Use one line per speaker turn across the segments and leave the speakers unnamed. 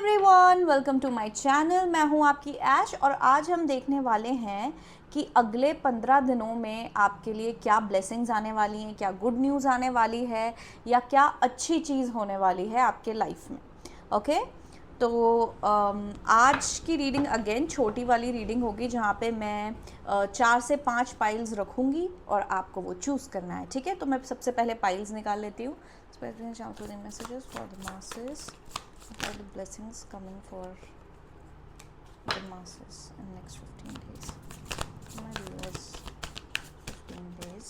Everyone, welcome to my channel. मैं हूं आपकी ऐश और आज हम देखने वाले हैं कि अगले 15 दिनों में आपके लिए क्या ब्लेसिंग्स आने वाली हैं, क्या गुड न्यूज़ आने वाली है या क्या अच्छी चीज़ होने वाली है आपके लाइफ में। ओके तो आज की रीडिंग अगेन छोटी वाली रीडिंग होगी जहाँ पे मैं 4 से 5 पाइल्स रखूँगी और आपको वो चूज़ करना है। ठीक है, तो मैं सबसे पहले पाइल्स निकाल लेती हूँ। Messages for the masses, what are the blessings coming for the masses in next 15 days? My viewers, 15 days.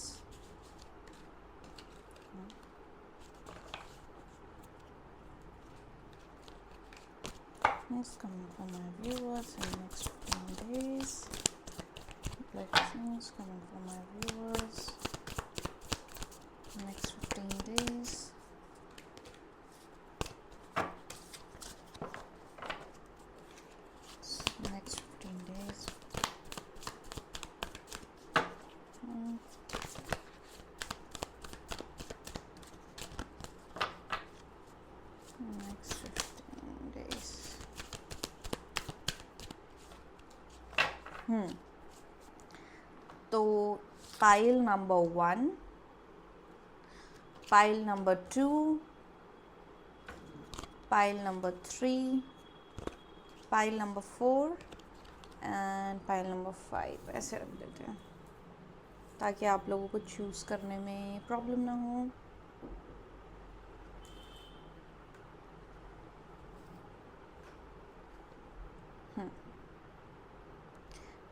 What's coming for my viewers in next 15 days? Blessings coming for my viewers next 15 days. Next 15 days. Next 15 days. तो pile number 1, pile number 2, pile number 3, pile number 4 and pile number 5 ऐसे रख देते हैं ताकि आप लोगों को choose करने में प्रॉब्लम ना हो।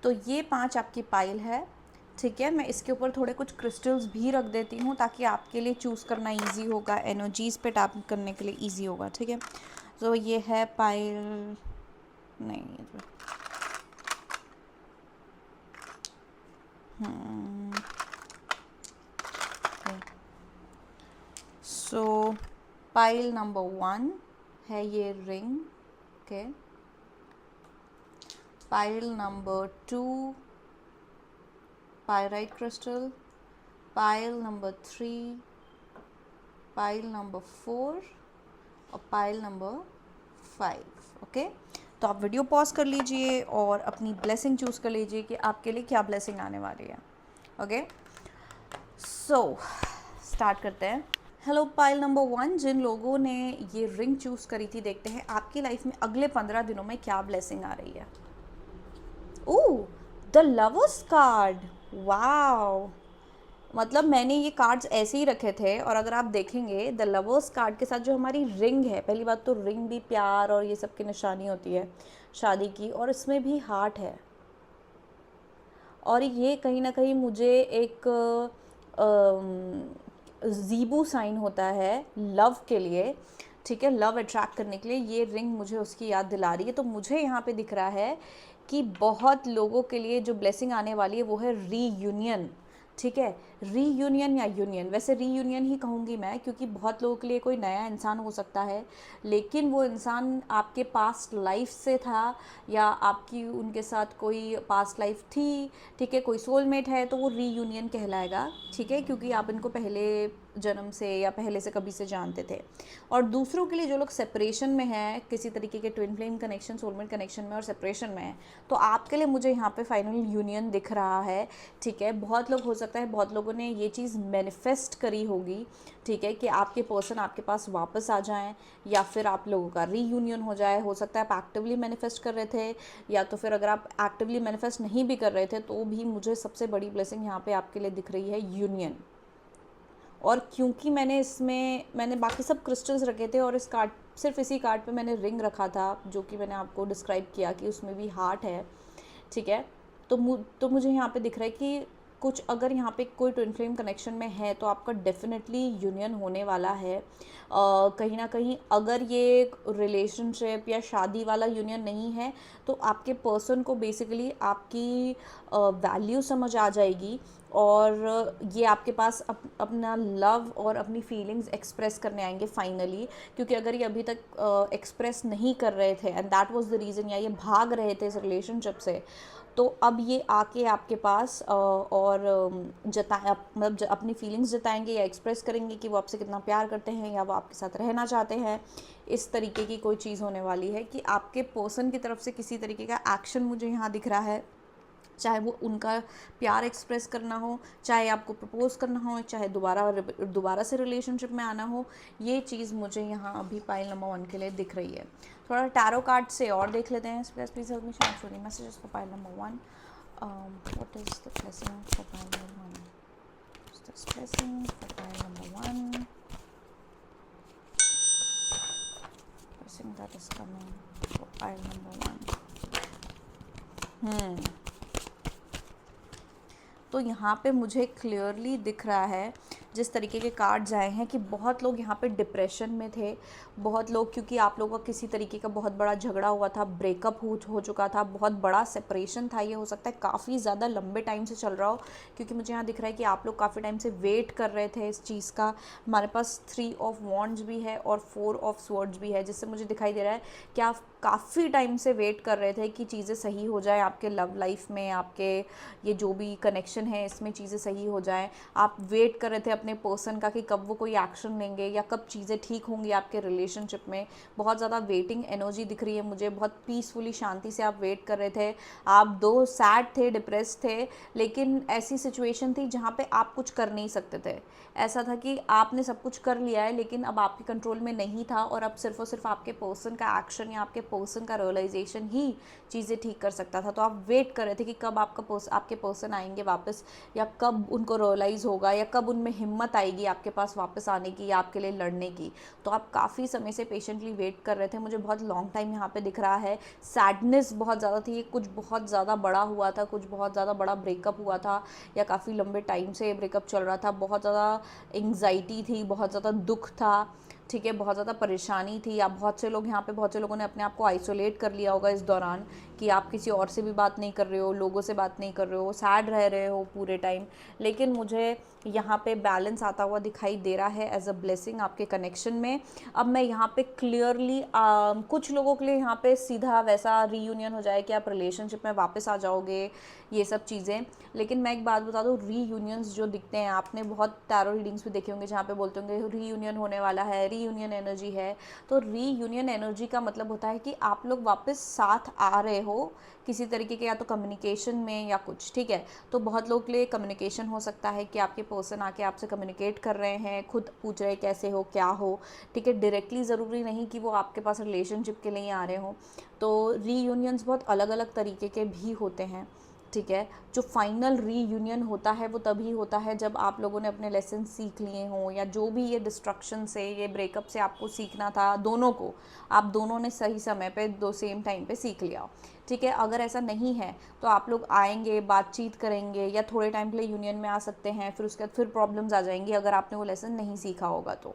तो ये 5 आपकी पाइल है। ठीक है, मैं इसके ऊपर थोड़े कुछ क्रिस्टल्स भी रख देती हूँ ताकि आपके लिए चूज़ करना इजी होगा, एनर्जीज़ पे टैप करने के लिए इजी होगा। ठीक है, तो ये है पाइल नहीं सो पाइल नंबर 1 है ये ring. Okay, pile number 2 pyrite crystal, pile number 3, pile number 4 और पाइल नंबर 5। ओके, तो आप वीडियो पॉज कर लीजिए और अपनी ब्लेसिंग चूज़ कर लीजिए कि आपके लिए क्या ब्लेसिंग आने वाली है। ओके, सो स्टार्ट करते हैं। हेलो पाइल नंबर 1, जिन लोगों ने ये रिंग चूज़ करी थी, देखते हैं आपकी लाइफ में अगले 15 दिनों में क्या ब्लेसिंग आ रही है। ओह, द लवर्स कार्ड। वाओ, मतलब मैंने ये कार्ड्स ऐसे ही रखे थे और अगर आप देखेंगे द लवर्स कार्ड के साथ जो हमारी रिंग है, पहली बात तो रिंग भी प्यार और ये सब की निशानी होती है शादी की, और इसमें भी हार्ट है और ये कहीं ना कहीं मुझे एक ज़ीबू साइन होता है लव के लिए। ठीक है, लव अट्रैक्ट करने के लिए ये रिंग मुझे उसकी याद दिला रही है। तो मुझे यहाँ पे दिख रहा है कि बहुत लोगों के लिए जो ब्लेसिंग आने वाली है वो है रीयूनियन। ठीक है, रीयूनियन या यूनियन, वैसे रीयूनियन ही कहूँगी मैं क्योंकि बहुत लोगों के लिए कोई नया इंसान हो सकता है लेकिन वो इंसान आपके पास्ट लाइफ से था या आपकी उनके साथ कोई पास्ट लाइफ थी। ठीक है, कोई सोलमेट है तो वो रीयूनियन कहलाएगा। ठीक है, क्योंकि आप इनको पहले जन्म से या पहले से कभी से जानते थे। और दूसरों के लिए जो लोग सेपरेशन में हैं, किसी तरीके के twin flame connection, soulmate connection में और सेपरेशन में है, तो आपके लिए मुझे यहाँ पे फाइनल यूनियन दिख रहा है। ठीक है, बहुत लोग हो सकता है बहुत लोगों ने ये चीज़ मैनिफेस्ट करी होगी। ठीक है, कि आपके पर्सन आपके पास वापस आ जाएं या फिर आप लोगों का रीयूनियन हो जाए। हो सकता है आप एक्टिवली मैनिफेस्ट कर रहे थे या तो फिर अगर आप एक्टिवली मैनिफेस्ट नहीं भी कर रहे थे तो भी मुझे सबसे बड़ी ब्लेसिंग यहाँ पे आपके लिए दिख रही है यूनियन। और क्योंकि मैंने बाकी सब क्रिस्टल्स रखे थे और इस कार्ड, सिर्फ इसी कार्ड पे मैंने रिंग रखा था जो कि मैंने आपको डिस्क्राइब किया कि उसमें भी हार्ट है। ठीक है, तो मुझे यहाँ पे दिख रहा है कि कुछ अगर यहाँ पे कोई ट्विन फ्लेम कनेक्शन में है तो आपका डेफिनेटली यूनियन होने वाला है। कहीं ना कहीं अगर ये रिलेशनशिप या शादी वाला यूनियन नहीं है तो आपके पर्सन को बेसिकली आपकी वैल्यू समझ आ जाएगी और ये आपके पास अपना लव और अपनी फीलिंग्स एक्सप्रेस करने आएंगे फाइनली, क्योंकि अगर ये अभी तक एक्सप्रेस नहीं कर रहे थे and that was the reason, या ये भाग रहे थे इस रिलेशनशिप से, तो अब ये आके आपके पास और मतलब अपनी फीलिंग्स जताएंगे या एक्सप्रेस करेंगे कि वो आपसे कितना प्यार करते हैं या वो आपके साथ रहना चाहते हैं। इस तरीके की कोई चीज़ होने वाली है कि आपके पर्सन की तरफ से किसी तरीके का एक्शन मुझे यहाँ दिख रहा है, चाहे वो उनका प्यार एक्सप्रेस करना हो, चाहे आपको प्रपोज करना हो, चाहे दोबारा से रिलेशनशिप में आना हो। ये चीज़ मुझे यहाँ अभी पाइल नंबर 1 के लिए दिख रही है। थोड़ा टैरो कार्ड से और देख लेते हैं। प्लीज हेल्प मी शायद messages for pile number 1। What is the blessing for pile number 1? Blessing for pile number 1, blessing that is coming for pile number 1। तो यहाँ पे मुझे क्लियरली दिख रहा है, जिस तरीके के कार्ड्स आए हैं, कि बहुत लोग यहाँ पे डिप्रेशन में थे। बहुत लोग, क्योंकि आप लोगों का किसी तरीके का बहुत बड़ा झगड़ा हुआ था, ब्रेकअप हो चुका था, बहुत बड़ा सेपरेशन था। ये हो सकता है काफ़ी ज़्यादा लंबे टाइम से चल रहा हो, क्योंकि मुझे यहाँ दिख रहा है कि आप लोग काफ़ी टाइम से वेट कर रहे थे इस चीज़ का। हमारे पास 3 ऑफ वॉन्ड्स भी है और 4 ऑफ स्वॉर्ड्स भी है, जिससे मुझे दिखाई दे रहा है कि आप काफ़ी टाइम से वेट कर रहे थे कि चीज़ें सही हो जाए आपके लव लाइफ में, आपके ये जो भी कनेक्शन है इसमें चीज़ें सही हो जाएं। आप वेट कर रहे थे अपने पर्सन का कि कब वो कोई एक्शन लेंगे या कब चीज़ें ठीक होंगी आपके रिलेशनशिप में। बहुत ज़्यादा वेटिंग एनर्जी दिख रही है मुझे, बहुत पीसफुली शांति से आप वेट कर रहे थे। आप दो सैड थे, डिप्रेस थे, लेकिन ऐसी सिचुएशन थी जहाँ पे आप कुछ कर नहीं सकते थे। ऐसा था कि आपने सब कुछ कर लिया है लेकिन अब आपके कंट्रोल में नहीं था, और अब सिर्फ और सिर्फ आपके पर्सन का एक्शन या आपके पर्सन का रियलाइजेशन ही चीज़ें ठीक कर सकता था। तो आप वेट कर रहे थे कि कब आपके पर्सन आएंगे वापस, या कब उनको रियलाइज़ होगा, या कब उनमें हिम्मत आएगी आपके पास वापस आने की या आपके लिए लड़ने की। तो आप काफ़ी समय से पेशेंटली वेट कर रहे थे। मुझे बहुत लॉन्ग टाइम यहाँ पे दिख रहा है। सैडनेस बहुत ज़्यादा थी, कुछ बहुत ज़्यादा बड़ा हुआ था, कुछ बहुत ज़्यादा बड़ा ब्रेकअप हुआ था, या काफ़ी लंबे टाइम से ब्रेकअप चल रहा था। बहुत ज़्यादा एंग्जाइटी थी, बहुत ज़्यादा दुख था, ठीक है, बहुत ज़्यादा परेशानी थी। आप बहुत से लोग यहाँ पे, बहुत से लोगों ने अपने आप को आइसोलेट कर लिया होगा इस दौरान, कि आप किसी और से भी बात नहीं कर रहे हो, लोगों से बात नहीं कर रहे हो, सैड रह रहे हो पूरे टाइम। लेकिन मुझे यहाँ पे बैलेंस आता हुआ दिखाई दे रहा है एज अ ब्लेसिंग आपके कनेक्शन में। अब मैं यहाँ पे क्लियरली कुछ लोगों के लिए यहाँ पे सीधा वैसा रीयूनियन हो जाए कि आप रिलेशनशिप में वापस आ जाओगे, ये सब चीज़ें। लेकिन मैं एक बात बता दूँ, रीयूनियंस जो दिखते हैं, आपने बहुत टैरो रीडिंग्स भी देखे होंगे जहाँ पे बोलते होंगे रीयूनियन होने वाला है, रीयूनियन एनर्जी है। तो रीयूनियन एनर्जी का मतलब होता है कि आप लोग वापस साथ आ रहे हो किसी तरीके के, या तो कम्युनिकेशन में या कुछ, ठीक है। तो बहुत लोग के लिए कम्युनिकेशन हो सकता है कि आपके पर्सन आके आपसे कम्युनिकेट कर रहे हैं, खुद पूछ रहे हैं कैसे हो, क्या हो, ठीक है। डायरेक्टली ज़रूरी नहीं कि वो आपके पास रिलेशनशिप के लिए आ रहे हों। तो रीयूनियंस बहुत अलग अलग तरीके के भी होते हैं, ठीक है। जो फाइनल रीयूनियन होता है वो तभी होता है जब आप लोगों ने अपने लेसन सीख लिए हों, या जो भी ये डिस्ट्रक्शन से, ये ब्रेकअप से आपको सीखना था दोनों को, आप दोनों ने सही समय पे सेम टाइम पे सीख लिया, ठीक है। अगर ऐसा नहीं है तो आप लोग आएंगे, बातचीत करेंगे, या थोड़े टाइम के लिए यूनियन में आ सकते हैं, फिर उसके बाद फिर प्रॉब्लम्स आ जाएंगी अगर आपने वो लेसन नहीं सीखा होगा तो,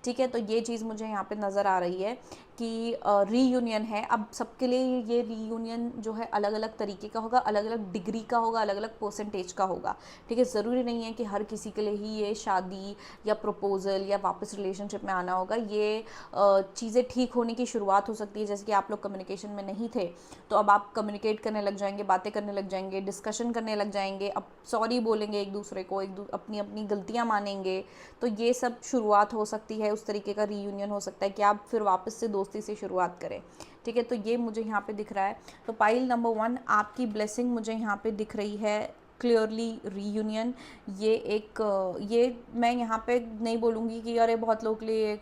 ठीक है। तो ये चीज़ मुझे यहाँ पे नज़र आ रही है कि रीयूनियन है। अब सबके लिए ये रीयूनियन जो है अलग अलग तरीके का होगा, अलग अलग डिग्री का होगा, अलग अलग परसेंटेज का होगा, ठीक है। ज़रूरी नहीं है कि हर किसी के लिए ही ये शादी या प्रपोजल या वापस रिलेशनशिप में आना होगा। ये चीज़ें ठीक होने की शुरुआत हो सकती है। जैसे कि आप लोग कम्युनिकेशन में नहीं थे, तो अब आप कम्युनिकेट करने लग जाएंगे, बातें करने लग जाएंगे, डिस्कशन करने लग जाएंगे, अब सॉरी बोलेंगे एक दूसरे को, अपनी अपनी गलतियाँ मानेंगे। तो ये सब शुरुआत हो सकती है, उस तरीके का रीयूनियन हो सकता है कि आप फिर वापस से दोस्ती से शुरुआत करें, ठीक है। तो ये मुझे यहाँ पे दिख रहा है। तो पाइल नंबर 1 आपकी ब्लेसिंग मुझे यहाँ पे दिख रही है क्लियरली, रीयूनियन। ये एक ये मैं यहाँ पे नहीं बोलूँगी कि अरे बहुत लोग के लिए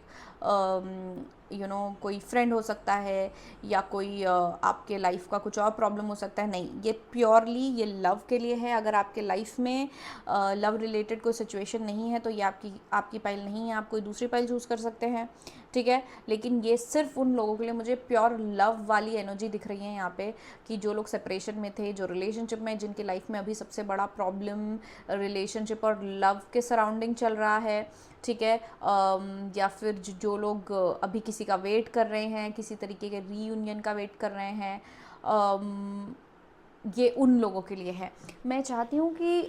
कोई फ्रेंड हो सकता है, या कोई आपके लाइफ का कुछ और प्रॉब्लम हो सकता है। नहीं, ये प्योरली ये लव के लिए है। अगर आपके लाइफ में लव रिलेटेड कोई सिचुएशन नहीं है तो ये आपकी पाइल नहीं है, आप कोई दूसरी पाइल चूज़ कर सकते हैं, ठीक है। लेकिन ये सिर्फ उन लोगों के लिए मुझे प्योर लव वाली एनर्जी दिख रही है यहाँ पे, कि जो लोग सेपरेशन में थे, जो रिलेशनशिप में, जिनकी लाइफ में अभी सबसे बड़ा प्रॉब्लम रिलेशनशिप और लव के सराउंडिंग चल रहा है, ठीक है। या फिर जो लोग अभी किसी का वेट कर रहे हैं, किसी तरीके के रीयूनियन का वेट कर रहे हैं, ये उन लोगों के लिए है। मैं चाहती हूँ कि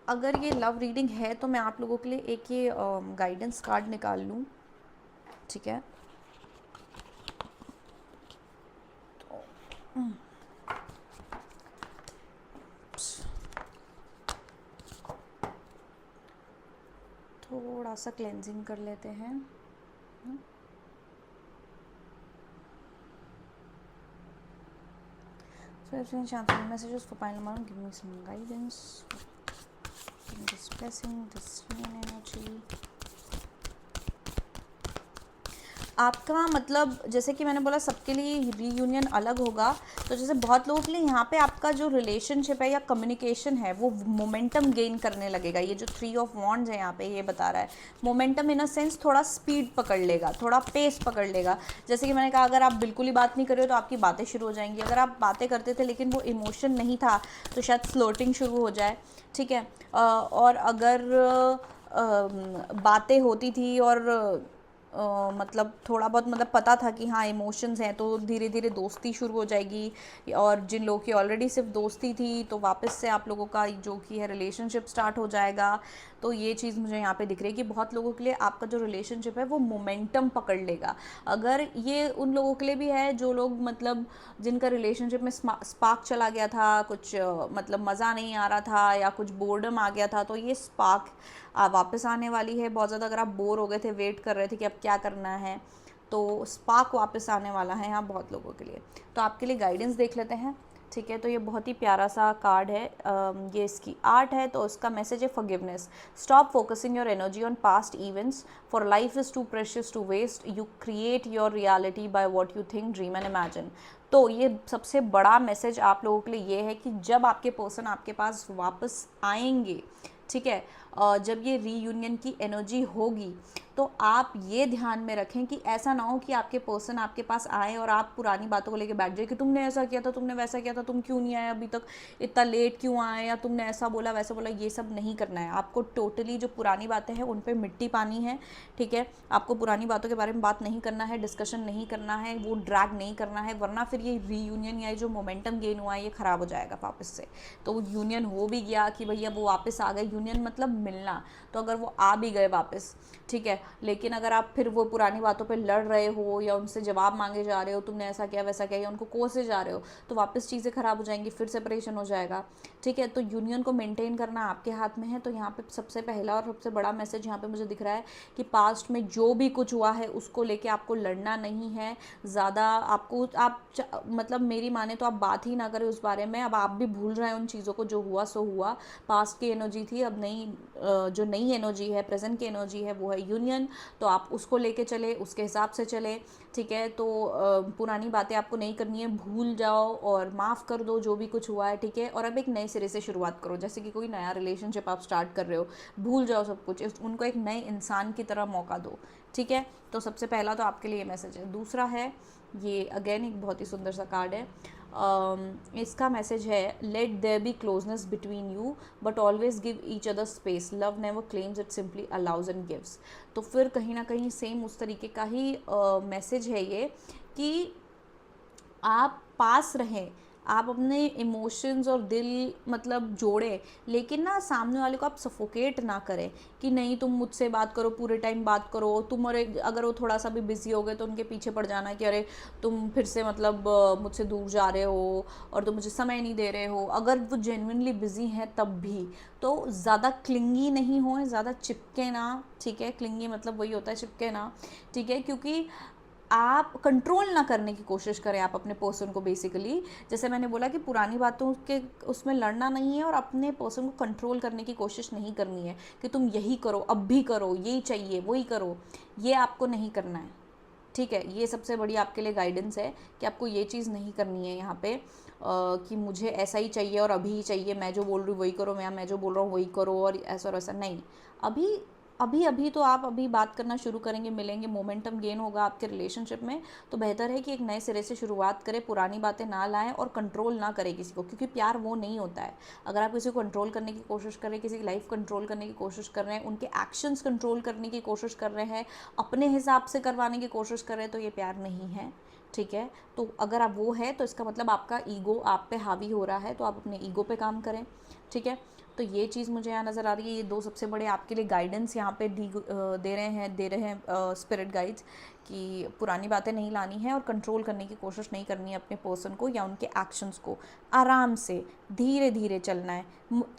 अगर ये लव रीडिंग है तो मैं आप लोगों के लिए एक ये गाइडेंस कार्ड निकाल लूँ, ठीक है। थोड़ा सा क्लेंजिंग कर लेते हैं। So if you chant messages for final amount, give me some guidance. Give me this blessing, this union energy. आपका मतलब जैसे कि मैंने बोला सबके लिए रीयूनियन अलग होगा, तो जैसे बहुत लोगों के लिए यहाँ पे आपका जो रिलेशनशिप है या कम्युनिकेशन है वो मोमेंटम गेन करने लगेगा। ये जो 3 ऑफ वॉन्ड्स है यहाँ पे ये बता रहा है मोमेंटम इन अ सेंस, थोड़ा स्पीड पकड़ लेगा, थोड़ा पेस पकड़ लेगा। जैसे कि मैंने कहा अगर आप बिल्कुल ही बात नहीं कर रहे हो तो आपकी बातें शुरू हो जाएंगी, अगर आप बातें करते थे लेकिन वो इमोशन नहीं था तो शायद फ्लोटिंग शुरू हो जाए, ठीक है। और अगर बातें होती थी और मतलब थोड़ा बहुत मतलब पता था कि हाँ इमोशंस हैं, तो धीरे धीरे दोस्ती शुरू हो जाएगी। और जिन लोगों की ऑलरेडी सिर्फ दोस्ती थी तो वापस से आप लोगों का जो कि है रिलेशनशिप स्टार्ट हो जाएगा। तो ये चीज़ मुझे यहाँ पे दिख रही है कि बहुत लोगों के लिए आपका जो रिलेशनशिप है वो मोमेंटम पकड़ लेगा। अगर ये उन लोगों के लिए भी है जो लोग मतलब जिनका रिलेशनशिप में स्पार्क चला गया था, कुछ मतलब मज़ा नहीं आ रहा था या कुछ बोर्डम आ गया था, तो ये स्पार्क वापस आने वाली है बहुत ज़्यादा। अगर आप बोर हो गए थे, वेट कर रहे थे कि अब क्या करना है, तो स्पार्क वापस आने वाला है यहाँ बहुत लोगों के लिए। तो आपके लिए गाइडेंस देख लेते हैं, ठीक है। तो ये बहुत ही प्यारा सा कार्ड है, ये इसकी आर्ट है। तो इसका मैसेज है forgiveness, stop focusing your energy on past events, for life is too precious to waste, you create your reality by what you think, dream and imagine. तो ये सबसे बड़ा मैसेज आप लोगों के लिए ये है कि जब आपके पर्सन आपके पास वापस आएंगे, ठीक है, जब ये रीयूनियन की एनर्जी होगी तो आप ये ध्यान में रखें कि ऐसा ना हो कि आपके पर्सन आपके पास आए और आप पुरानी बातों को लेके बैठ जाए कि तुमने ऐसा किया था, तुमने वैसा किया था, तुम क्यों नहीं आए अभी तक, इतना लेट क्यों आए, या तुमने ऐसा बोला वैसा बोला। ये सब नहीं करना है आपको। टोटली जो पुरानी बातें हैं उन पर मिट्टी पानी है, ठीक है। आपको पुरानी बातों के बारे में बात नहीं करना है, डिस्कशन नहीं करना है, वो ड्रैग नहीं करना है, वरना फिर ये रीयूनियन या जो मोमेंटम गेन हुआ है ये ख़राब हो जाएगा वापस से। तो यूनियन हो भी गया कि भैया वो वापस आ गए, यूनियन मतलब मिलना, तो अगर वो आ भी गए वापस, ठीक है, लेकिन अगर आप फिर वो पुरानी बातों पे लड़ रहे हो या उनसे जवाब मांगे जा रहे हो, तुमने ऐसा किया वैसा किया, या उनको कोसे जा रहे हो, तो वापस चीज़ें ख़राब हो जाएंगी, फिर सेपरेशन हो जाएगा, ठीक है। तो यूनियन को मेंटेन करना आपके हाथ में है। तो यहाँ पे सबसे पहला और सबसे बड़ा मैसेज यहाँ पे मुझे दिख रहा है कि पास्ट में जो भी कुछ हुआ है उसको लेके आपको लड़ना नहीं है ज़्यादा। आपको मतलब मेरी माने तो आप बात ही ना करें उस बारे में। अब आप भी भूल रहे हैं उन चीज़ों को, जो हुआ सो हुआ, पास्ट की एनर्जी थी। अब नई जो नई एनर्जी है, प्रेजेंट की एनर्जी है, वो है यूनियन। तो आप उसको लेके चले, उसके हिसाब से चले, ठीक है। तो पुरानी बातें आपको नहीं करनी है, भूल जाओ और माफ़ कर दो जो भी कुछ हुआ है, ठीक है। और अब एक नए सिरे से शुरुआत करो, जैसे कि कोई नया रिलेशनशिप आप स्टार्ट कर रहे हो, भूल जाओ सब कुछ, उनको एक नए इंसान की तरह मौका दो, ठीक है। तो सबसे पहला तो आपके लिए मैसेज है। दूसरा है ये अगेन एक बहुत ही सुंदर सा कार्ड है। इसका मैसेज है let there be closeness between you but always give each other space, love never claims, it simply allows and gives. तो फिर कहीं ना कहीं सेम उस तरीके का ही मैसेज है ये कि आप पास रहें, आप अपने इमोशंस और दिल मतलब जोड़ें, लेकिन ना सामने वाले को आप सफोकेट ना करें कि नहीं तुम मुझसे बात करो, पूरे टाइम बात करो तुम, और अगर वो थोड़ा सा भी बिजी हो गए तो उनके पीछे पड़ जाना कि अरे तुम फिर से मतलब मुझसे दूर जा रहे हो और तुम मुझे समय नहीं दे रहे हो। अगर वो जेन्युइनली बिजी हैं तब भी तो ज़्यादा क्लिंगी नहीं हो, ज़्यादा चिपके ना, ठीक है। क्लिंगी मतलब वही होता है चिपके ना, ठीक है। क्योंकि आप कंट्रोल ना करने की कोशिश करें आप अपने पर्सन को। बेसिकली जैसे मैंने बोला कि पुरानी बातों के उसमें लड़ना नहीं है और अपने पर्सन को कंट्रोल करने की कोशिश नहीं करनी है कि तुम यही करो, अब भी करो, यही चाहिए वही करो, ये आपको नहीं करना है, ठीक है। ये सबसे बड़ी आपके लिए गाइडेंस है कि आपको ये चीज़ नहीं करनी है यहाँ पे कि मुझे ऐसा ही चाहिए और अभी ही चाहिए, मैं जो बोल रही हूँ वही करो, मैं जो बोल रहा हूँ वही करो और ऐसा और ऐसा नहीं। अभी अभी अभी तो आप अभी बात करना शुरू करेंगे, मिलेंगे, मोमेंटम गेन होगा आपके रिलेशनशिप में, तो बेहतर है कि एक नए सिरे से शुरुआत करें, पुरानी बातें ना लाएं और कंट्रोल ना करें किसी को, क्योंकि प्यार वो नहीं होता है। अगर आप किसी को कंट्रोल करने की कोशिश कर रहे हैं, किसी की लाइफ कंट्रोल करने की कोशिश कर रहे हैं, उनके एक्शंस कंट्रोल करने की कोशिश कर रहे हैं, अपने हिसाब से करवाने की कोशिश कर रहे हैं, तो ये प्यार नहीं है, ठीक है। तो अगर आप वो है तो इसका मतलब आपका ईगो आप पे हावी हो रहा है, तो आप अपने ईगो पे काम करें, ठीक है। तो ये चीज़ मुझे यहाँ नज़र आ रही है। ये 2 सबसे बड़े आपके लिए गाइडेंस यहाँ पे दे रहे हैं स्पिरिट गाइड्स, कि पुरानी बातें नहीं लानी है और कंट्रोल करने की कोशिश नहीं करनी है अपने पर्सन को या उनके एक्शंस को। आराम से धीरे धीरे चलना है,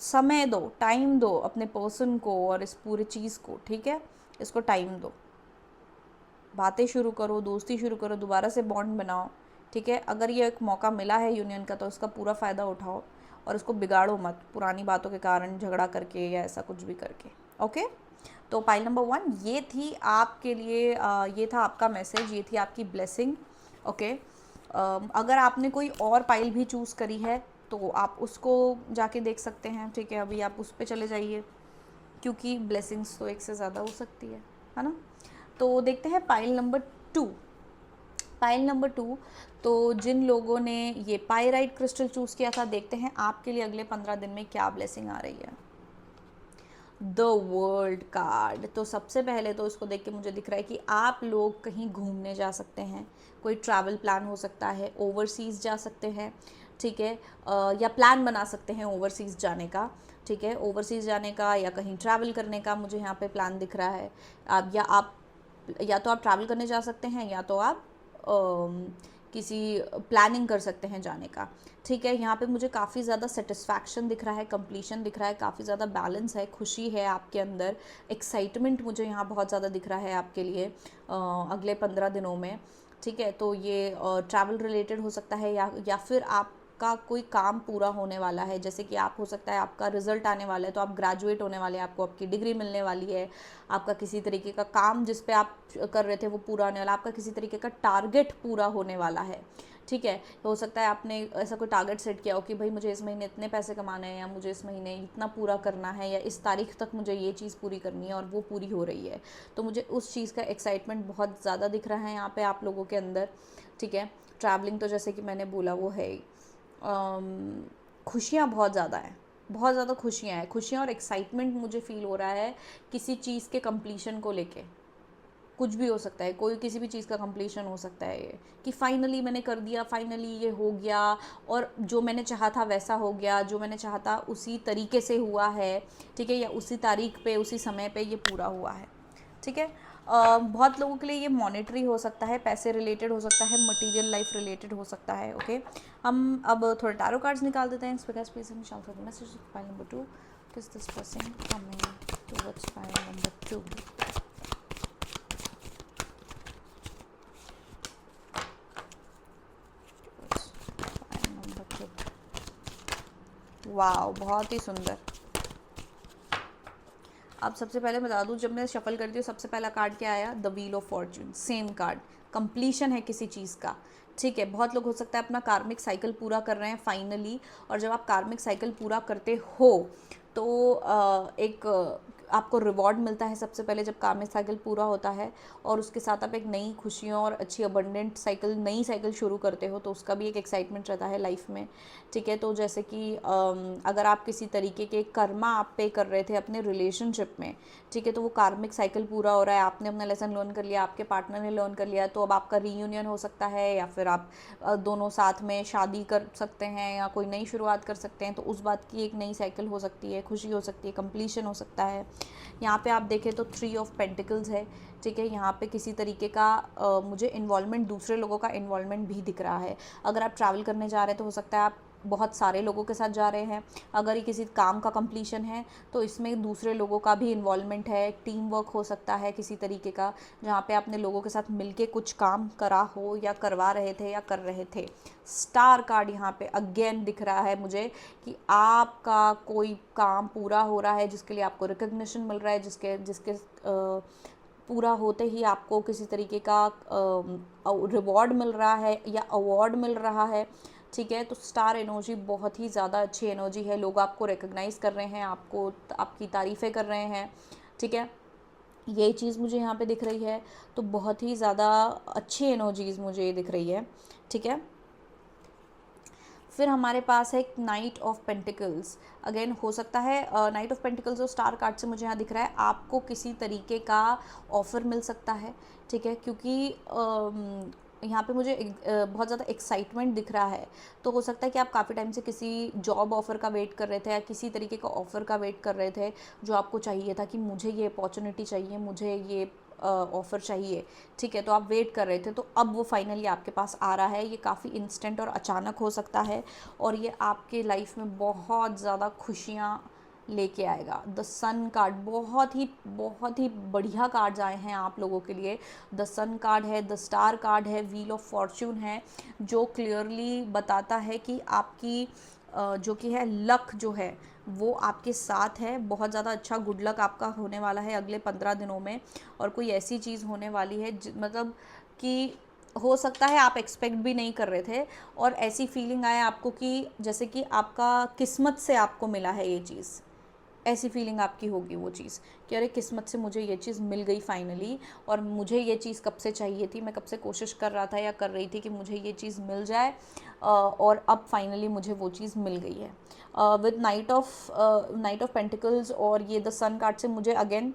समय दो, टाइम दो अपने पर्सन को और इस पूरे चीज़ को, ठीक है, इसको टाइम दो, बातें शुरू करो, दोस्ती शुरू करो, दोबारा से बॉन्ड बनाओ, ठीक है। अगर ये एक मौका मिला है यूनियन का तो उसका पूरा फ़ायदा उठाओ और उसको बिगाड़ो मत पुरानी बातों के कारण झगड़ा करके या ऐसा कुछ भी करके। ओके, तो पाइल नंबर 1 ये थी आपके लिए, ये था आपका मैसेज, ये थी आपकी ब्लेसिंग। ओके, अगर आपने कोई और पाइल भी चूज़ करी है तो आप उसको जाके देख सकते हैं, ठीक है। अभी आप उस पर चले जाइए क्योंकि ब्लेसिंग्स तो एक से ज़्यादा हो सकती है ना। तो देखते हैं पाइल नंबर 2। पाइल नंबर 2, तो जिन लोगों ने ये पाइराइट क्रिस्टल चूज़ किया था, देखते हैं आपके लिए अगले 15 दिन में क्या ब्लेसिंग आ रही है। द वर्ल्ड कार्ड, तो सबसे पहले तो इसको देख के मुझे दिख रहा है कि आप लोग कहीं घूमने जा सकते हैं, कोई ट्रैवल प्लान हो सकता है, ओवरसीज़ जा सकते हैं, ठीक है, या प्लान बना सकते हैं ओवरसीज़ जाने का, ठीक है, ओवरसीज़ जाने का या कहीं ट्रैवल करने का मुझे यहाँ पे प्लान दिख रहा है। आप या तो आप ट्रैवल करने जा सकते हैं या तो आप किसी प्लानिंग कर सकते हैं जाने का, ठीक है। यहाँ पे मुझे काफ़ी ज़्यादा सेटिस्फैक्शन दिख रहा है, कंप्लीशन दिख रहा है, काफ़ी ज़्यादा बैलेंस है, खुशी है आपके अंदर, एक्साइटमेंट मुझे यहाँ बहुत ज़्यादा दिख रहा है आपके लिए अगले 15 दिनों में, ठीक है। तो ये ट्रैवल रिलेटेड हो सकता है या फिर आपका कोई काम पूरा होने वाला है, जैसे कि आप हो सकता है आपका रिजल्ट आने वाला है तो आप ग्रेजुएट होने वाले हैं, आपको आपकी डिग्री मिलने वाली है, आपका किसी तरीके का काम जिस पे आप कर रहे थे वो पूरा होने वाला, आपका किसी तरीके का टारगेट पूरा होने वाला है, ठीक है। हो सकता है आपने ऐसा कोई टारगेट सेट किया हो कि भाई मुझे इस महीने इतने पैसे कमाने हैं, या मुझे इस महीने इतना पूरा करना है, या इस तारीख तक मुझे ये चीज़ पूरी करनी है और वो पूरी हो रही है। तो मुझे उस चीज़ का एक्साइटमेंट बहुत ज़्यादा दिख रहा है यहाँ पे आप लोगों के अंदर, ठीक है। ट्रैवलिंग तो जैसे कि मैंने बोला वो है ही। खुशियाँ बहुत ज़्यादा हैं, बहुत ज़्यादा खुशियाँ हैं, खुशियाँ और एक्साइटमेंट मुझे फ़ील हो रहा है किसी चीज़ के कंप्लीशन को लेके। कुछ भी हो सकता है, कोई किसी भी चीज़ का कंप्लीशन हो सकता है, ये कि फाइनली मैंने कर दिया, फाइनली ये हो गया और जो मैंने चाहा था वैसा हो गया, जो मैंने चाहा था उसी तरीके से हुआ है, ठीक है, या उसी तारीख पे उसी समय पे ये पूरा हुआ है, ठीक है। बहुत लोगों के लिए ये मॉनेटरी हो सकता है, पैसे रिलेटेड हो सकता है, मटेरियल लाइफ रिलेटेड हो सकता है। ओके, हम अब थोड़े टैरो कार्ड्स निकाल देते हैं। प्लीज हम shawl for the message of pile number 2, किस this person coming towards pile number 2। वाह, बहुत ही सुंदर। अब सबसे पहले बता दूं, जब मैं शफल करती हूँ सबसे पहला कार्ड क्या आया, the wheel of Fortune, same card, completion है किसी चीज़ का, ठीक है। बहुत लोग हो सकता है अपना कार्मिक साइकिल पूरा कर रहे हैं फाइनली, और जब आप कार्मिक साइकिल पूरा करते हो तो एक आपको रिवॉर्ड मिलता है सबसे पहले जब कार्मिक साइकिल पूरा होता है, और उसके साथ आप एक नई खुशियों और अच्छी अबंडेंट साइकिल, नई साइकिल शुरू करते हो, तो उसका भी एक एक्साइटमेंट रहता है लाइफ में, ठीक है। तो जैसे कि अगर आप किसी तरीके के कर्मा आप पे कर रहे थे अपने रिलेशनशिप में, ठीक है, तो वो कार्मिक साइकिल पूरा हो रहा है, आपने अपना लेसन लर्न कर लिया, आपके पार्टनर ने लर्न कर लिया, तो अब आपका रीयूनियन हो सकता है, या फिर आप दोनों साथ में शादी कर सकते हैं या कोई नई शुरुआत कर सकते हैं, तो उस बात की एक नई साइकिल हो सकती है, खुशी हो सकती है, कंप्लीशन हो सकता है। यहाँ पे आप देखें तो 3 ऑफ पेंटिकल्स है, ठीक है। यहाँ पे किसी तरीके का मुझे इन्वॉल्वमेंट, दूसरे लोगों का इन्वॉल्वमेंट भी दिख रहा है। अगर आप ट्रैवल करने जा रहे हैं तो हो सकता है आप बहुत सारे लोगों के साथ जा रहे हैं। अगर ये किसी काम का कंप्लीशन है तो इसमें दूसरे लोगों का भी इन्वॉल्वमेंट है, टीम वर्क हो सकता है किसी तरीके का, जहाँ पे आपने लोगों के साथ मिलके कुछ काम करा हो या करवा रहे थे या कर रहे थे। स्टार कार्ड यहाँ पे अगेन दिख रहा है मुझे कि आपका कोई काम पूरा हो रहा है जिसके लिए आपको रिकग्निशन मिल रहा है, जिसके पूरा होते ही आपको किसी तरीके का रिवॉर्ड मिल रहा है या अवार्ड मिल रहा है, ठीक है। तो स्टार एनर्जी बहुत ही ज़्यादा अच्छी एनर्जी है, लोग आपको रिकग्नाइज़ कर रहे हैं, आपकी तारीफ़ें कर रहे हैं, ठीक है। ये चीज़ मुझे यहाँ पे दिख रही है, तो बहुत ही ज़्यादा अच्छी एनर्जीज़ मुझे ये दिख रही है, ठीक है। फिर हमारे पास है नाइट ऑफ पेंटिकल्स। अगेन हो सकता है नाइट ऑफ पेंटिकल्स और स्टार कार्ड से मुझे यहाँ दिख रहा है आपको किसी तरीके का ऑफ़र मिल सकता है, ठीक है, क्योंकि यहाँ पे मुझे बहुत ज़्यादा एक्साइटमेंट दिख रहा है। तो हो सकता है कि आप काफ़ी टाइम से किसी जॉब ऑफ़र का वेट कर रहे थे या किसी तरीके का ऑफ़र का वेट कर रहे थे जो आपको चाहिए था कि मुझे ये अपॉर्चुनिटी चाहिए, मुझे ये ऑफ़र चाहिए, ठीक है। तो आप वेट कर रहे थे, तो अब वो फाइनली आपके पास आ रहा है। ये काफ़ी इंस्टेंट और अचानक हो सकता है और ये आपके लाइफ में बहुत ज़्यादा खुशियाँ लेके आएगा। द सन कार्ड बहुत ही बढ़िया कार्ड्स आए हैं आप लोगों के लिए। द सन कार्ड है, द स्टार कार्ड है, व्हील ऑफ फॉर्च्यून है, जो क्लियरली बताता है कि आपकी जो कि है लक जो है वो आपके साथ है। बहुत ज़्यादा अच्छा गुड लक आपका होने वाला है अगले 15 दिनों में। और कोई ऐसी चीज़ होने वाली है मतलब कि हो सकता है आप एक्सपेक्ट भी नहीं कर रहे थे और ऐसी फीलिंग आए आपको कि जैसे कि आपका किस्मत से आपको मिला है ये चीज़। ऐसी फीलिंग आपकी होगी वो चीज़ कि अरे किस्मत से मुझे ये चीज़ मिल गई फाइनली, और मुझे ये चीज़ कब से चाहिए थी, मैं कब से कोशिश कर रहा था या कर रही थी कि मुझे ये चीज़ मिल जाए, और अब फाइनली मुझे वो चीज़ मिल गई है। विद नाइट ऑफ पेंटिकल्स और ये द सन कार्ड से मुझे अगेन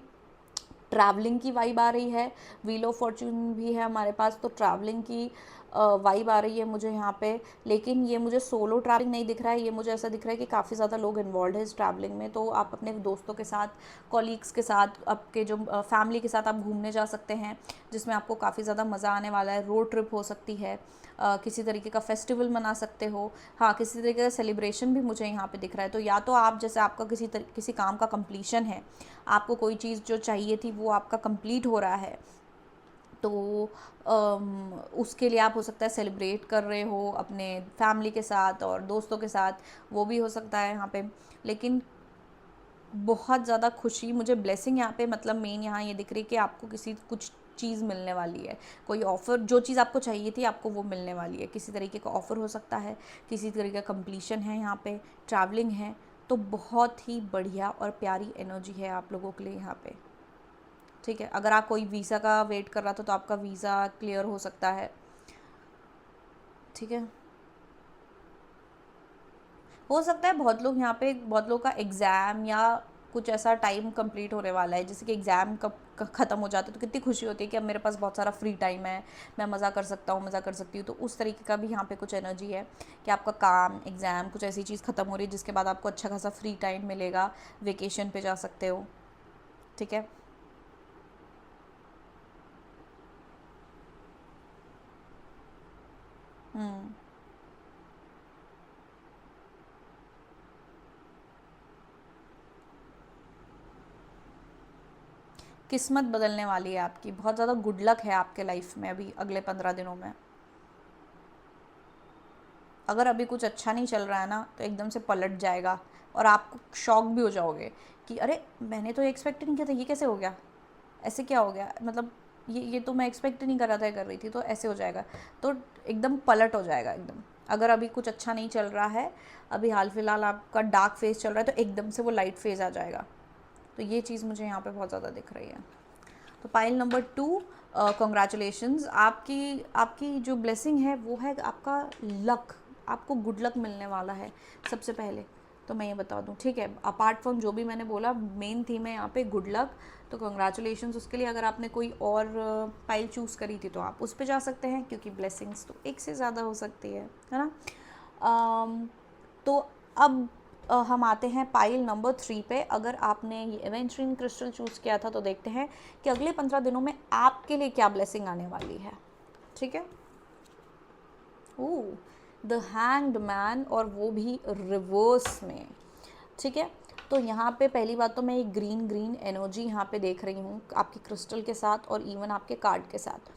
ट्रैवलिंग की वाइब आ रही है। व्हील ऑफ फॉर्च्यून भी है हमारे पास, तो ट्रैवलिंग की वाइब आ रही है मुझे यहाँ पे। लेकिन ये मुझे सोलो ट्रैवलिंग नहीं दिख रहा है, ये मुझे ऐसा दिख रहा है कि काफ़ी ज़्यादा लोग इन्वॉल्व है इस ट्रैवलिंग में। तो आप अपने दोस्तों के साथ, कॉलीग्स के साथ, आपके जो फैमिली के साथ आप घूमने जा सकते हैं, जिसमें आपको काफ़ी ज़्यादा मज़ा आने वाला है। रोड ट्रिप हो सकती है, किसी तरीके का फेस्टिवल मना सकते हो, हाँ किसी तरीके का सेलिब्रेशन भी मुझे यहाँ पे दिख रहा है। तो या तो आप जैसे आपका किसी काम का कंप्लीशन है, आपको कोई चीज़ जो चाहिए थी वो आपका कंप्लीट हो रहा है, तो उसके लिए आप हो सकता है सेलिब्रेट कर रहे हो अपने फैमिली के साथ और दोस्तों के साथ, वो भी हो सकता है यहाँ पे। लेकिन बहुत ज़्यादा खुशी मुझे ब्लेसिंग यहाँ पे मतलब मेन यहाँ ये दिख रही है कि आपको कुछ चीज़ मिलने वाली है। कोई ऑफ़र, जो चीज़ आपको चाहिए थी आपको वो मिलने वाली है। किसी तरीके का ऑफ़र हो सकता है, किसी तरीके का कंप्लीशन है, यहाँ पे ट्रैवलिंग है। तो बहुत ही बढ़िया और प्यारी एनर्जी है आप लोगों के लिए यहाँ पे, ठीक है। अगर आप कोई वीज़ा का वेट कर रहा था तो आपका वीज़ा क्लियर हो सकता है, ठीक है। हो सकता है बहुत लोग का एग्ज़ाम या कुछ ऐसा टाइम कंप्लीट होने वाला है, जैसे कि एग्ज़ाम कब ख़त्म हो जाता है तो कितनी खुशी होती है कि अब मेरे पास बहुत सारा फ्री टाइम है, मैं मज़ा कर सकता हूँ, मज़ा कर सकती हूँ। तो उस तरीके का भी यहाँ पे कुछ एनर्जी है कि आपका काम, एग्ज़ाम, कुछ ऐसी चीज़ ख़त्म हो रही है जिसके बाद आपको अच्छा खासा फ्री टाइम मिलेगा, वेकेशन पे जा सकते हो, ठीक है। हम्म, किस्मत बदलने वाली है आपकी, बहुत ज़्यादा गुड लक है आपके लाइफ में अभी अगले 15 दिनों में। अगर अभी कुछ अच्छा नहीं चल रहा है ना तो एकदम से पलट जाएगा और आप शॉक भी हो जाओगे कि अरे मैंने तो एक्सपेक्ट नहीं किया था, ये कैसे हो गया, ऐसे क्या हो गया, मतलब ये तो मैं एक्सपेक्ट नहीं कर रहा था, कर रही थी, तो ऐसे हो जाएगा। तो एकदम पलट हो जाएगा एकदम। अगर अभी कुछ अच्छा नहीं चल रहा है, अभी हाल फिलहाल आपका डार्क फेज चल रहा है, तो एकदम से वो लाइट फेज आ जाएगा। तो ये चीज़ मुझे यहाँ पे बहुत ज़्यादा दिख रही है। तो पाइल नंबर 2, कॉन्ग्रेचुलेशंस। आपकी आपकी जो ब्लेसिंग है वो है आपका लक। आपको गुड लक मिलने वाला है सबसे पहले तो मैं ये बता दूं, ठीक है। अपार्ट फ्रॉम जो भी मैंने बोला, मेन थीम है यहाँ पे गुड लक। तो कॉन्ग्रेचुलेशंस उसके लिए। अगर आपने कोई और पाइल चूज़ करी थी तो आप उस पर जा सकते हैं, क्योंकि ब्लेसिंग्स तो एक से ज़्यादा हो सकती है ना। तो अब हम आते हैं पाइल नंबर 3 पे। अगर आपने ये एवेंचरिंग क्रिस्टल चूज़ किया था तो देखते हैं कि अगले 15 दिनों में आपके लिए क्या ब्लेसिंग आने वाली है, ठीक है। ओह, द हैंग्ड मैन, और वो भी रिवर्स में, ठीक है। तो यहाँ पे पहली बात तो मैं एक ग्रीन ग्रीन एनर्जी यहाँ पे देख रही हूँ आपके क्रिस्टल के साथ और इवन आपके कार्ड के साथ,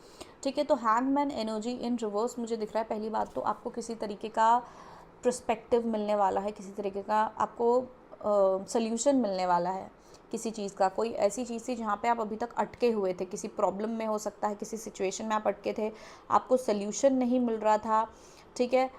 ठीक है। तो हैंगमैन एनर्जी इन रिवर्स मुझे दिख रहा है। पहली बात तो आपको किसी तरीके का पर्सपेक्टिव मिलने वाला है, किसी तरीके का आपको सल्यूशन मिलने वाला है किसी चीज़ का। कोई ऐसी चीज़ थी जहाँ पे आप अभी तक अटके हुए थे, किसी प्रॉब्लम में हो सकता है, किसी सिचुएशन में आप अटके थे, आपको सल्यूशन नहीं मिल रहा था, ठीक है।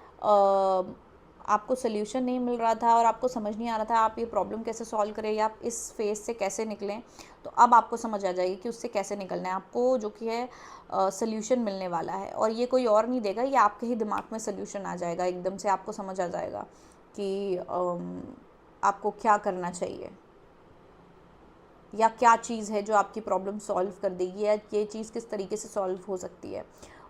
आपको सल्यूशन नहीं मिल रहा था और आपको समझ नहीं आ रहा था आप ये प्रॉब्लम कैसे सॉल्व करें या आप इस फेज़ से कैसे निकलें। तो अब आपको समझ आ जाएगी कि उससे कैसे निकलना है आपको, जो कि है सल्यूशन मिलने वाला है। और ये कोई और नहीं देगा, ये आपके ही दिमाग में सल्यूशन आ जाएगा, एकदम से आपको समझ आ जाएगा कि आपको क्या करना चाहिए या क्या चीज़ है जो आपकी प्रॉब्लम सॉल्व कर देगी या ये चीज़ किस तरीके से सॉल्व हो सकती है।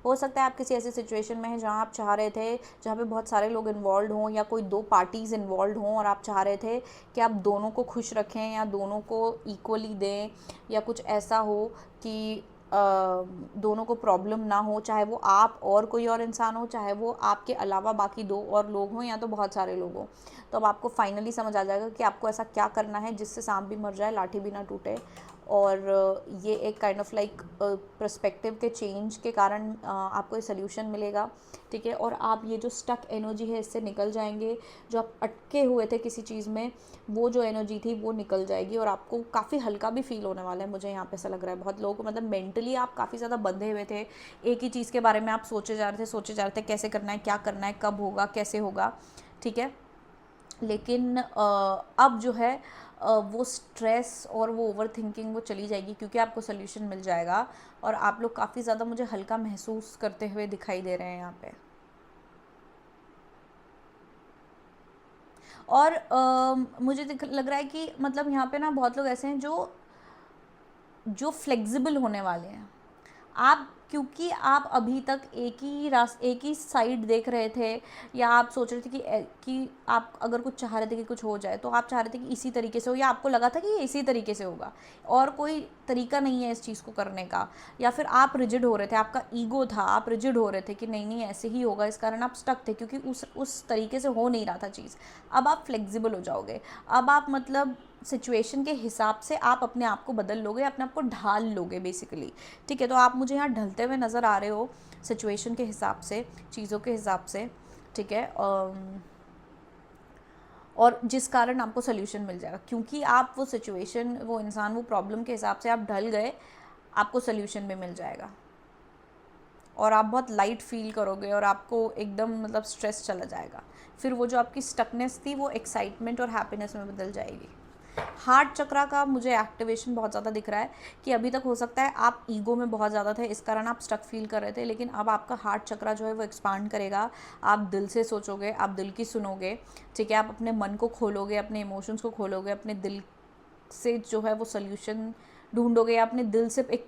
हो सकता है आप किसी ऐसी सिचुएशन में हैं जहाँ आप चाह रहे थे, जहाँ पे बहुत सारे लोग इन्वॉल्व हों या कोई 2 पार्टीज़ इन्वॉल्व हों और आप चाह रहे थे कि आप दोनों को खुश रखें या दोनों को इक्वली दें, या कुछ ऐसा हो कि दोनों को प्रॉब्लम ना हो, चाहे वो आप और कोई और इंसान हो, चाहे वो आपके अलावा बाकी 2 और लोग हों या तो बहुत सारे लोग हों। तो अब आपको फाइनली समझ आ जाएगा कि आपको ऐसा क्या करना है जिससे सांप भी मर जाए, लाठी भी ना टूटे। और ये एक काइंड ऑफ लाइक पर्सपेक्टिव के चेंज के कारण आपको ये सोल्यूशन मिलेगा, ठीक है। और आप ये जो स्टक एनर्जी है इससे निकल जाएंगे, जो आप अटके हुए थे किसी चीज़ में, वो जो एनर्जी थी वो निकल जाएगी और आपको काफ़ी हल्का भी फील होने वाला है। मुझे यहाँ पे ऐसा लग रहा है बहुत लोगों को, मतलब मेंटली आप काफ़ी ज़्यादा बंधे हुए थे, एक ही चीज़ के बारे में आप सोचे जा रहे थे कैसे करना है, क्या करना है, कब होगा, कैसे होगा, ठीक है। लेकिन अब जो है वो स्ट्रेस और वो ओवर थिंकिंग वो चली जाएगी, क्योंकि आपको सोल्यूशन मिल जाएगा और आप लोग काफ़ी ज़्यादा मुझे हल्का महसूस करते हुए दिखाई दे रहे हैं यहाँ पे। और मुझे लग रहा है कि मतलब यहाँ पे ना बहुत लोग ऐसे हैं जो फ्लेक्सिबल होने वाले हैं। आप, क्योंकि आप अभी तक एक ही साइड देख रहे थे, या आप सोच रहे थे कि आप अगर कुछ चाह रहे थे कि कुछ हो जाए, तो आप चाह रहे थे कि इसी तरीके से हो, या आपको लगा था कि ये इसी तरीके से होगा और कोई तरीका नहीं है इस चीज़ को करने का, या फिर आप रिजिड हो रहे थे, आपका ईगो था, आप रिजिड हो रहे थे कि नहीं नहीं ऐसे ही होगा, इस कारण आप स्टक थे क्योंकि उस तरीके से हो नहीं रहा था चीज़। अब आप फ्लेक्सिबल हो जाओगे, अब आप मतलब सिचुएशन के हिसाब से आप अपने आप को बदल लोगे, अपने आप को ढाल लोगे बेसिकली, ठीक है। तो आप मुझे यहाँ ढलते हुए नज़र आ रहे हो सिचुएशन के हिसाब से, चीज़ों के हिसाब से, ठीक है। और जिस कारण आपको सोल्यूशन मिल जाएगा, क्योंकि आप वो सिचुएशन, वो इंसान, वो प्रॉब्लम के हिसाब से आप ढल गए, आपको सोल्यूशन भी मिल जाएगा और आप बहुत लाइट फील करोगे और आपको एकदम मतलब स्ट्रेस चला जाएगा। फिर वो जो आपकी स्टकनेस थी वो एक्साइटमेंट और हैप्पीनेस में बदल जाएगी। हार्ट चक्रा का मुझे एक्टिवेशन बहुत ज़्यादा दिख रहा है कि अभी तक हो सकता है आप ईगो में बहुत ज़्यादा थे, इस कारण आप स्टक फील कर रहे थे, लेकिन अब आपका हार्ट चक्रा जो है वो एक्सपांड करेगा। आप दिल से सोचोगे, आप दिल की सुनोगे, ठीक है। आप अपने मन को खोलोगे, अपने इमोशंस को खोलोगे, अपने दिल से जो है वो सोल्यूशन ढूंढोगे, या अपने दिल से एक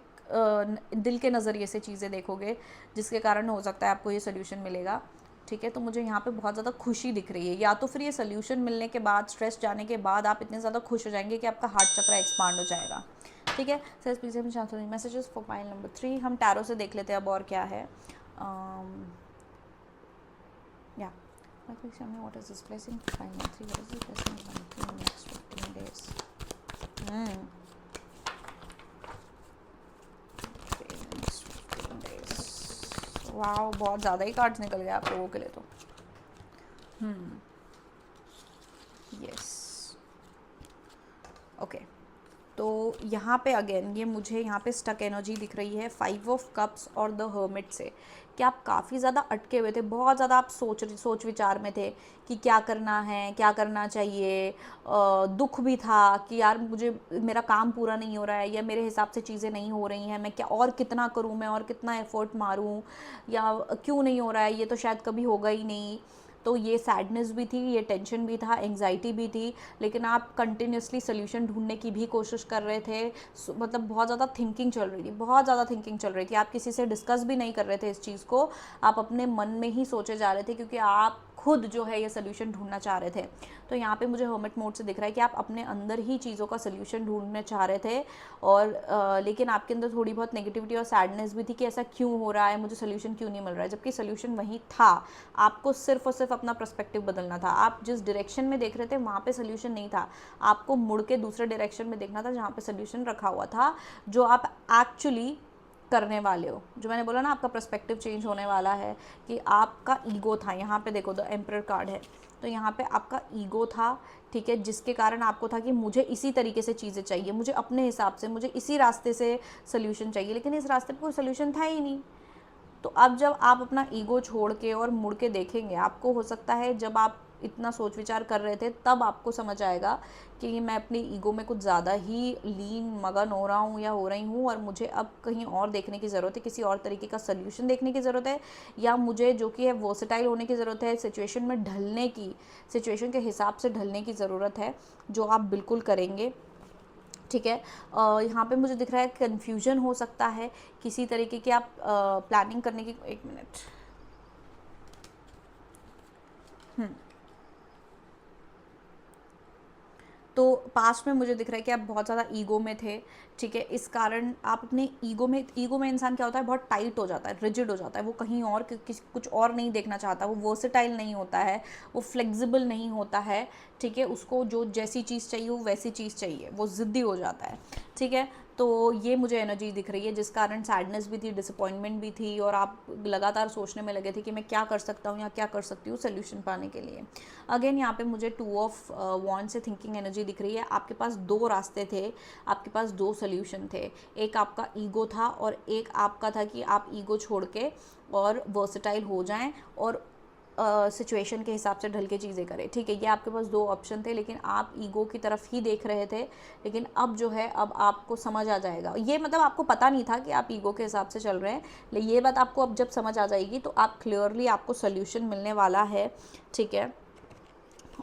दिल के नज़रिए से चीज़ें देखोगे, जिसके कारण हो सकता है आपको ये सोल्यूशन मिलेगा, ठीक है। तो मुझे यहाँ पे बहुत ज़्यादा खुशी दिख रही है, या तो फिर ये सोल्यूशन मिलने के बाद, स्ट्रेस जाने के बाद आप इतने ज़्यादा खुश हो जाएंगे कि आपका हार्ट चक्रा एक्सपांड हो जाएगा, ठीक है। Sir please messages for pile number 3 हम टैरो से देख लेते हैं अब और क्या है। या what is this blessing? Fine, 3, what is this blessing? 1, 2, next 15 days. वाह, बहुत ज़्यादा ही कार्ड्स निकल गए आप लोगों के लिए तो। Yes, okay. तो यहाँ पे अगेन ये मुझे यहाँ पे स्टक एनर्जी दिख रही है 5 ऑफ कप्स और द हर्मिट से, कि आप काफ़ी ज़्यादा अटके हुए थे, बहुत ज़्यादा आप सोच विचार में थे कि क्या करना है, क्या करना चाहिए। दुख भी था कि यार मुझे मेरा काम पूरा नहीं हो रहा है, या मेरे हिसाब से चीज़ें नहीं हो रही हैं, मैं क्या और कितना करूँ, मैं और कितना एफर्ट मारूँ, या क्यों नहीं हो रहा है, ये तो शायद कभी होगा ही नहीं। तो ये सैडनेस भी थी, ये टेंशन भी था, एंग्जाइटी भी थी, लेकिन आप कंटिन्यूसली सोल्यूशन ढूंढने की भी कोशिश कर रहे थे। मतलब बहुत ज़्यादा थिंकिंग चल रही थी, बहुत ज़्यादा थिंकिंग चल रही थी। आप किसी से डिस्कस भी नहीं कर रहे थे इस चीज़ को, आप अपने मन में ही सोचे जा रहे थे, क्योंकि आप खुद जो है ये सोल्यूशन ढूंढना चाह रहे थे। तो यहाँ पे मुझे हर्मिट मोड से दिख रहा है कि आप अपने अंदर ही चीज़ों का सोल्यूशन ढूंढना चाह रहे थे, और लेकिन आपके अंदर थोड़ी बहुत नेगेटिविटी और सैडनेस भी थी कि ऐसा क्यों हो रहा है, मुझे सोल्यूशन क्यों नहीं मिल रहा है, जबकि सोल्यूशन वहीं था। आपको सिर्फ और सिर्फ अपना पर्सपेक्टिव बदलना था। आप जिस डायरेक्शन में देख रहे थे वहाँ पे सोल्यूशन नहीं था, आपको मुड़ के दूसरे डायरेक्शन में देखना था जहाँ पे सोल्यूशन रखा हुआ था, जो आप एक्चुअली करने वाले हो। जो मैंने बोला ना, आपका पर्सपेक्टिव चेंज होने वाला है, कि आपका ईगो था। यहाँ पे देखो द एम्परर कार्ड है, तो यहाँ पे आपका ईगो था, ठीक है, जिसके कारण आपको था कि मुझे इसी तरीके से चीज़ें चाहिए, मुझे अपने हिसाब से, मुझे इसी रास्ते से सोल्यूशन चाहिए, लेकिन इस रास्ते पे कोई सोल्यूशन था ही नहीं। तो अब जब आप अपना ईगो छोड़ के और मुड़ के देखेंगे, आपको हो सकता है जब आप इतना सोच विचार कर रहे थे तब आपको समझ आएगा कि मैं अपनी ईगो में कुछ ज़्यादा ही लीन मगन हो रहा हूँ या हो रही हूँ, और मुझे अब कहीं और देखने की ज़रूरत है, किसी और तरीके का सोल्यूशन देखने की ज़रूरत है, या मुझे जो कि है वर्सेटाइल होने की ज़रूरत है, सिचुएशन में ढलने की, सिचुएशन के हिसाब से ढलने की ज़रूरत है, जो आप बिल्कुल करेंगे, ठीक है। यहाँ पे मुझे दिख रहा है कन्फ्यूजन हो सकता है किसी तरीके की, आप प्लानिंग करने की, एक मिनट, तो पास्ट में मुझे दिख रहा है कि आप बहुत ज़्यादा ईगो में थे, ठीक है। इस कारण आप अपने ईगो में इंसान क्या होता है, बहुत टाइट हो जाता है, रिजिड हो जाता है, वो कहीं और कुछ और नहीं देखना चाहता, वो वर्सेटाइल नहीं होता है, वो फ्लेक्सिबल नहीं होता है, ठीक है। उसको जो जैसी चीज़ चाहिए वो वैसी चीज़ चाहिए, वो ज़िद्दी हो जाता है, ठीक है। तो ये मुझे एनर्जी दिख रही है, जिस कारण सैडनेस भी थी, डिसअपॉइंटमेंट भी थी, और आप लगातार सोचने में लगे थे कि मैं क्या कर सकता हूँ या क्या कर सकती हूँ सोल्यूशन पाने के लिए। अगेन यहाँ पे मुझे 2 ऑफ वॉन्ड से थिंकिंग एनर्जी दिख रही है। आपके पास 2 रास्ते थे, आपके पास 2 सोल्यूशन थे। एक आपका ईगो था और एक आपका था कि आप ईगो छोड़ के और वर्सेटाइल हो जाएं और सिचुएशन के हिसाब से ढल के चीज़ें करें, ठीक है। ये आपके पास 2 ऑप्शन थे, लेकिन आप ईगो की तरफ ही देख रहे थे। लेकिन अब जो है, अब आपको समझ आ जाएगा, ये मतलब आपको पता नहीं था कि आप ईगो के हिसाब से चल रहे हैं, लेकिन ये बात आपको अब जब समझ आ जाएगी तो आप क्लियरली, आपको सोल्यूशन मिलने वाला है, ठीक है।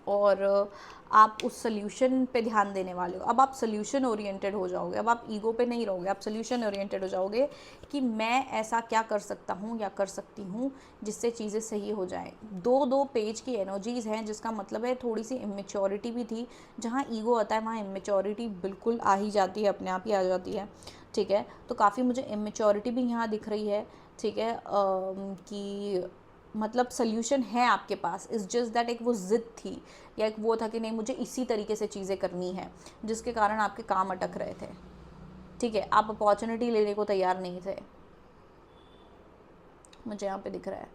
और आप उस सोल्यूशन पे ध्यान देने वाले हो। अब आप सोल्यूशन ओरिएंटेड हो जाओगे, अब आप ईगो पे नहीं रहोगे, आप सोल्यूशन ओरिएंटेड हो जाओगे कि मैं ऐसा क्या कर सकता हूँ या कर सकती हूँ जिससे चीज़ें सही हो जाएं। 2 पेज की एनर्जीज़ हैं, जिसका मतलब है थोड़ी सी इमेच्योरिटी भी थी। जहाँ ईगो आता है वहाँ इमेच्योरिटी बिल्कुल आ ही जाती है, अपने आप ही आ जाती है, ठीक है। तो काफ़ी मुझे इमेच्योरिटी भी यहाँ दिख रही है, ठीक है। कि मतलब सोल्यूशन है आपके पास, इज़ जस्ट दैट एक वो ज़िद थी, या एक वो था कि नहीं मुझे इसी तरीके से चीज़ें करनी है, जिसके कारण आपके काम अटक रहे थे, ठीक है। आप अपॉर्चुनिटी लेने को तैयार नहीं थे, मुझे यहाँ पे दिख रहा है।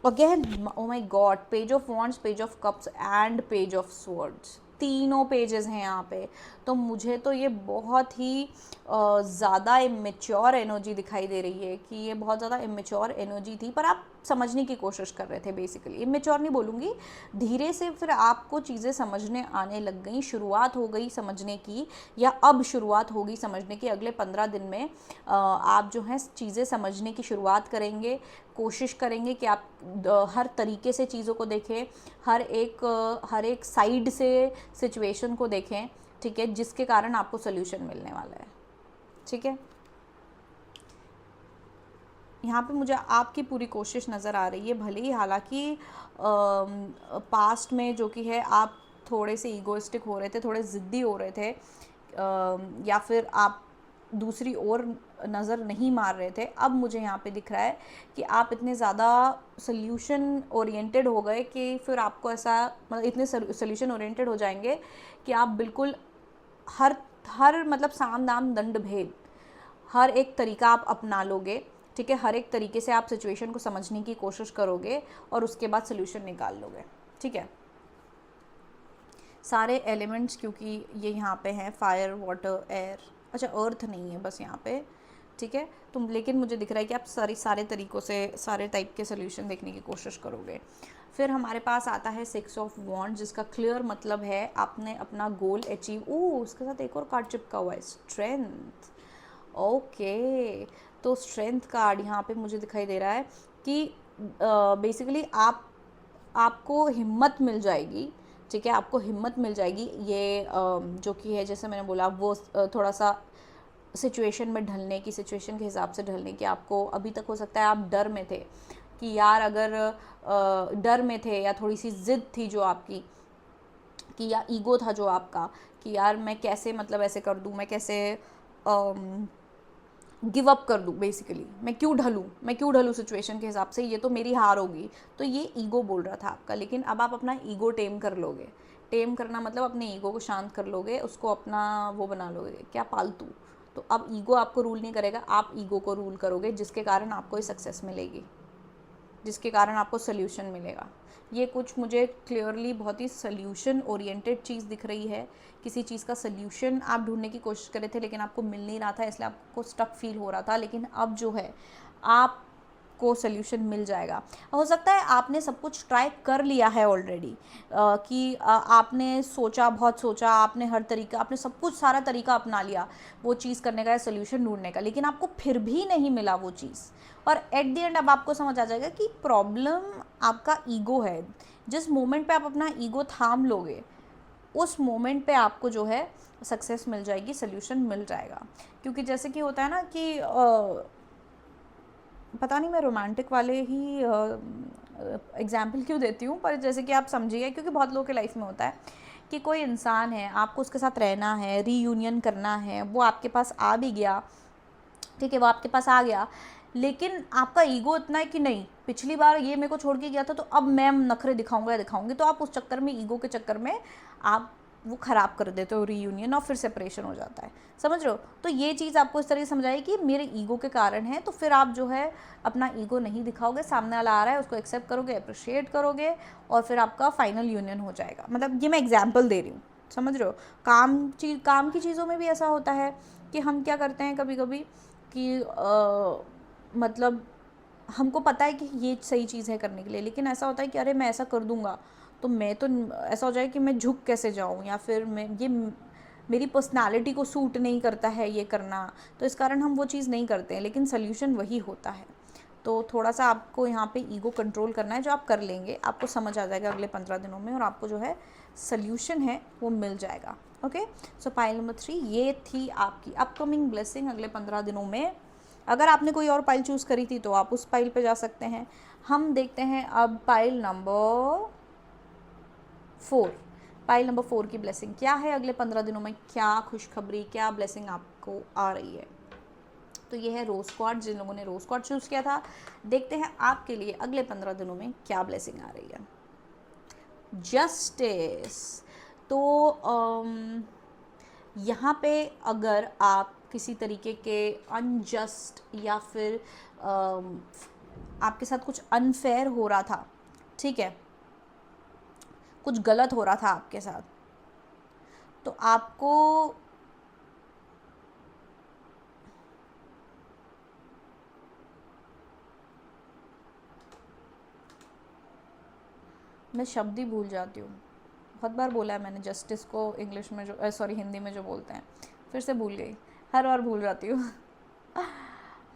Again, oh my God, page of wands, page of cups and page of swords, तीनों पेजेस हैं यहाँ पे। तो मुझे तो ये बहुत ही ज़्यादा इमेच्योर एनर्जी दिखाई दे रही है, कि ये बहुत ज़्यादा इमेच्योर एनर्जी थी, पर आप समझने की कोशिश कर रहे थे। बेसिकली इमेच्योर नहीं बोलूँगी, धीरे से फिर आपको चीज़ें समझने आने लग गई, शुरुआत हो गई समझने की, या अब शुरुआत होगी समझने की। अगले 15 दिन में आप जो है चीज़ें समझने की शुरुआत करेंगे, कोशिश करेंगे कि आप हर तरीके से चीज़ों को देखें, हर एक साइड से सिचुएशन को देखें, ठीक है, जिसके कारण आपको सोल्यूशन मिलने वाला है, ठीक है। यहाँ पे मुझे आपकी पूरी कोशिश नज़र आ रही है, भले ही हालांकि पास्ट में जो कि है आप थोड़े से ईगोइस्टिक हो रहे थे, थोड़े ज़िद्दी हो रहे थे, या फिर आप दूसरी ओर नज़र नहीं मार रहे थे। अब मुझे यहाँ पे दिख रहा है कि आप इतने ज़्यादा सोल्यूशन ओरिएंटेड हो गए कि फिर आपको ऐसा, मतलब इतने सोल्यूशन ओरिएंटेड हो जाएंगे कि आप बिल्कुल हर हर मतलब साम दाम दंड भेद, हर एक तरीका आप अपना लोगे, ठीक है। हर एक तरीके से आप सिचुएशन को समझने की कोशिश करोगे और उसके बाद सोल्यूशन निकाल लोगे, ठीक है। सारे एलिमेंट्स क्योंकि ये यहाँ पे हैं, फायर, वाटर, एयर, अच्छा अर्थ नहीं है बस यहाँ पे, ठीक है। तुम, लेकिन मुझे दिख रहा है कि आप सारे तरीक़ों से, सारे टाइप के सोल्यूशन देखने की कोशिश करोगे। फिर हमारे पास आता है 6 ऑफ वॉन्ड, जिसका क्लियर मतलब है आपने अपना गोल अचीव। उसके साथ एक और कार्ड चिपका हुआ है, स्ट्रेंथ। ओके, तो स्ट्रेंथ कार्ड यहाँ पे मुझे दिखाई दे रहा है कि बेसिकली आपको हिम्मत मिल जाएगी, ठीक है। आपको हिम्मत मिल जाएगी, ये जो कि है, जैसे मैंने बोला, वो थोड़ा सा सिचुएशन में ढलने की, सिचुएशन के हिसाब से ढलने की। आपको अभी तक हो सकता है आप डर में थे कि यार, अगर डर में थे या थोड़ी सी ज़िद थी जो आपकी, कि या ईगो था जो आपका, कि यार मैं कैसे, मतलब ऐसे कर दूँ, मैं कैसे गिव अप कर दूँ, बेसिकली मैं क्यों ढलूँ सिचुएशन के हिसाब से, ये तो मेरी हार होगी। तो ये ईगो बोल रहा था आपका, लेकिन अब आप अपना ईगो टेम कर लोगे। टेम करना मतलब अपने ईगो को शांत कर लोगे, उसको अपना वो बना लोगे, क्या, पालतू। तो अब ईगो आपको रूल नहीं करेगा, आप ईगो को रूल करोगे, जिसके कारण आपको ये सक्सेस मिलेगी, जिसके कारण आपको सोल्यूशन मिलेगा। ये कुछ मुझे क्लियरली बहुत ही सोल्यूशन ओरिएंटेड चीज़ दिख रही है। किसी चीज़ का सोल्यूशन आप ढूंढने की कोशिश कर रहे थे, लेकिन आपको मिल नहीं रहा था, इसलिए आपको स्टक फील हो रहा था। लेकिन अब जो है, आप आपको सोल्यूशन मिल जाएगा। हो सकता है आपने सब कुछ ट्राई कर लिया है ऑलरेडी, कि आपने सोचा, बहुत सोचा, आपने हर तरीका, आपने सब कुछ सारा तरीका अपना लिया वो चीज़ करने का या सोल्यूशन ढूंढने का, लेकिन आपको फिर भी नहीं मिला वो चीज़। और एट द एंड अब आपको समझ आ जाएगा कि प्रॉब्लम आपका ईगो है। जिस मोमेंट पे आप अपना ईगो थाम लोगे उस मोमेंट पे आपको जो है सक्सेस मिल जाएगी, सोल्यूशन मिल जाएगा। क्योंकि जैसे कि होता है ना कि पता नहीं मैं रोमांटिक वाले ही एग्जाम्पल क्यों देती हूँ, पर जैसे कि आप समझिए, क्योंकि बहुत लोगों के लाइफ में होता है कि कोई इंसान है, आपको उसके साथ रहना है, रीयूनियन करना है, वो आपके पास आ भी गया, ठीक है, वो आपके पास आ गया, लेकिन आपका ईगो इतना है कि नहीं, पिछली बार ये मेरे को छोड़ के गया था तो अब मैं नखरे दिखाऊंगा या दिखाऊंगी, तो आप उस चक्कर में, ईगो के चक्कर में आप वो ख़राब कर देते हो रीयूनियन, और फिर सेपरेशन हो जाता है। समझ रहे हो? तो ये चीज़ आपको इस तरह से समझाई कि मेरे ईगो के कारण है, तो फिर आप जो है अपना ईगो नहीं दिखाओगे, सामने वाला आ रहा है उसको एक्सेप्ट करोगे, अप्रिशिएट करोगे, और फिर आपका फाइनल यूनियन हो जाएगा। मतलब ये मैं एग्जाम्पल दे रही हूँ, समझ रहे हो? काम की चीज़ों में भी ऐसा होता है कि हम क्या करते हैं कभी कभी कि मतलब हमको पता है कि ये सही चीज़ है करने के लिए, लेकिन ऐसा होता है कि अरे मैं ऐसा कर दूंगा तो मैं तो, ऐसा हो जाए कि मैं झुक कैसे जाऊं, या फिर मैं ये मेरी पर्सनालिटी को सूट नहीं करता है ये करना, तो इस कारण हम वो चीज़ नहीं करते हैं, लेकिन सोल्यूशन वही होता है। तो थोड़ा सा आपको यहाँ पे ईगो कंट्रोल करना है, जो आप कर लेंगे आपको समझ आ जाएगा अगले 15 दिनों में, और आपको जो है सोल्यूशन है वो मिल जाएगा। ओके, सो पाइल नंबर 3 ये थी आपकी अपकमिंग ब्लेसिंग अगले 15 दिनों में। अगर आपने कोई और पाइल चूज़ करी थी तो आप उस पाइल पे जा सकते हैं। हम देखते हैं अब पाइल नंबर 4। पाइल नंबर 4 की ब्लेसिंग क्या है अगले 15 दिनों में, क्या खुशखबरी, क्या ब्लेसिंग आपको आ रही है। तो ये है रोज क्वार्ट। जिन लोगों ने रोज क्वार्ट चूज़ किया था, देखते हैं आपके लिए अगले 15 दिनों में क्या ब्लेसिंग आ रही है। जस्टिस। तो यहाँ पे अगर आप किसी तरीके के अनजस्ट या फिर आपके साथ कुछ अनफेयर हो रहा था, ठीक है, कुछ गलत हो रहा था आपके साथ, तो आपको मैं शब्द ही भूल जाती हूँ, बहुत बार बोला है मैंने जस्टिस को इंग्लिश में जो, सॉरी हिंदी में जो बोलते हैं, फिर से भूल गई, हर बार भूल जाती हूँ।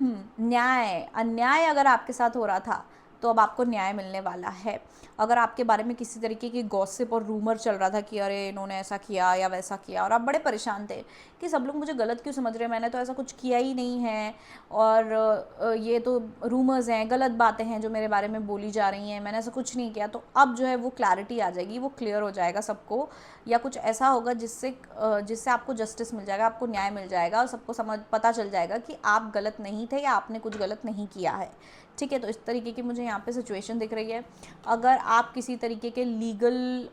न्याय, अन्याय अगर आपके साथ हो रहा था तो अब आपको न्याय मिलने वाला है। अगर आपके बारे में किसी तरीके की गॉसिप और रूमर चल रहा था कि अरे इन्होंने ऐसा किया या वैसा किया, और आप बड़े परेशान थे कि सब लोग मुझे गलत क्यों समझ रहे हैं, मैंने तो ऐसा कुछ किया ही नहीं है, और ये तो रूमर्स हैं, गलत बातें हैं जो मेरे बारे में बोली जा रही हैं, मैंने ऐसा कुछ नहीं किया। तो अब जो है वो क्लैरिटी आ जाएगी, वो क्लियर हो जाएगा सबको, या कुछ ऐसा होगा जिससे आपको जस्टिस मिल जाएगा, आपको न्याय मिल जाएगा, और सबको पता चल जाएगा कि आप गलत नहीं थे या आपने कुछ गलत नहीं किया है। ठीक है, तो इस तरीके की मुझे यहाँ पे सिचुएशन दिख रही है। अगर आप किसी तरीके के लीगल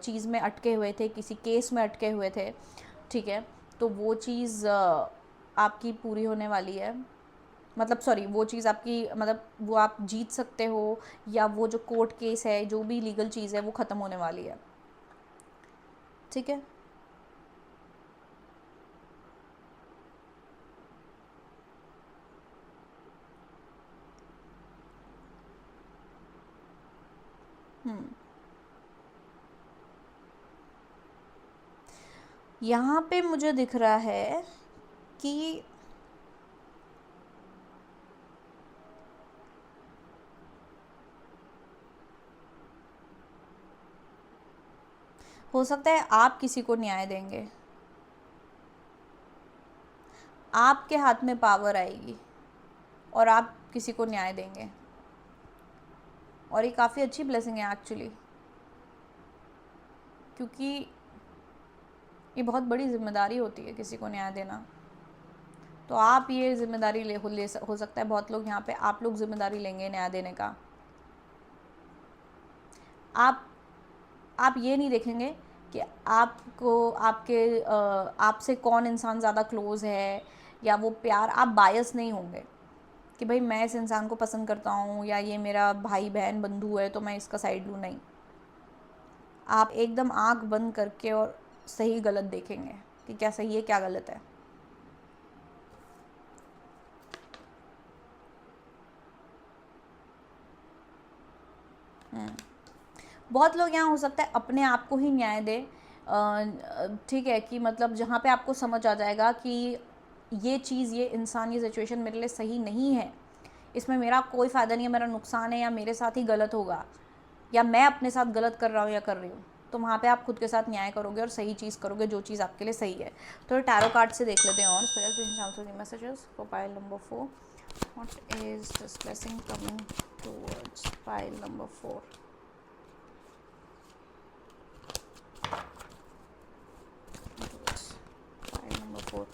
चीज़ में अटके हुए थे, किसी केस में अटके हुए थे, ठीक है, तो वो चीज़ आपकी पूरी होने वाली है। मतलब सॉरी, वो चीज़ आपकी, मतलब वो आप जीत सकते हो, या वो जो कोर्ट केस है, जो भी लीगल चीज़ है, वो ख़त्म होने वाली है। ठीक है, यहाँ पे मुझे दिख रहा है कि हो सकता है आप किसी को न्याय देंगे, आपके हाथ में पावर आएगी और आप किसी को न्याय देंगे, और ये काफ़ी अच्छी ब्लेसिंग है एक्चुअली, क्योंकि ये बहुत बड़ी जिम्मेदारी होती है किसी को न्याय देना। तो आप ये जिम्मेदारी हो सकता है बहुत लोग यहाँ पे, आप लोग जिम्मेदारी लेंगे न्याय देने का। आप आप ये नहीं देखेंगे कि आपसे कौन इंसान ज़्यादा क्लोज़ है, या वो प्यार, आप बायस नहीं होंगे कि भाई मैं इस इंसान को पसंद करता हूँ, या ये मेरा भाई बहन बंधु है तो मैं इसका साइड लूँ, नहीं। आप एकदम आंख बंद करके और सही गलत देखेंगे कि क्या सही है क्या गलत है। बहुत लोग यहाँ हो सकता है अपने आप को ही न्याय दे, ठीक है, कि मतलब जहाँ पे आपको समझ आ जाएगा कि ये चीज़, ये इंसान, ये सिचुएशन मेरे लिए सही नहीं है, इसमें मेरा कोई फ़ायदा नहीं है, मेरा नुकसान है, या मेरे साथ ही गलत होगा, या मैं अपने साथ गलत कर रहा हूँ या कर रही हूँ, तो वहाँ पे आप खुद के साथ न्याय करोगे और सही चीज़ करोगे, जो चीज़ आपके लिए सही है। तो टैरो कार्ड से देख लेते हैं और special messages for pile number 4। What is this blessing coming towards pile number 4? Pile number 4।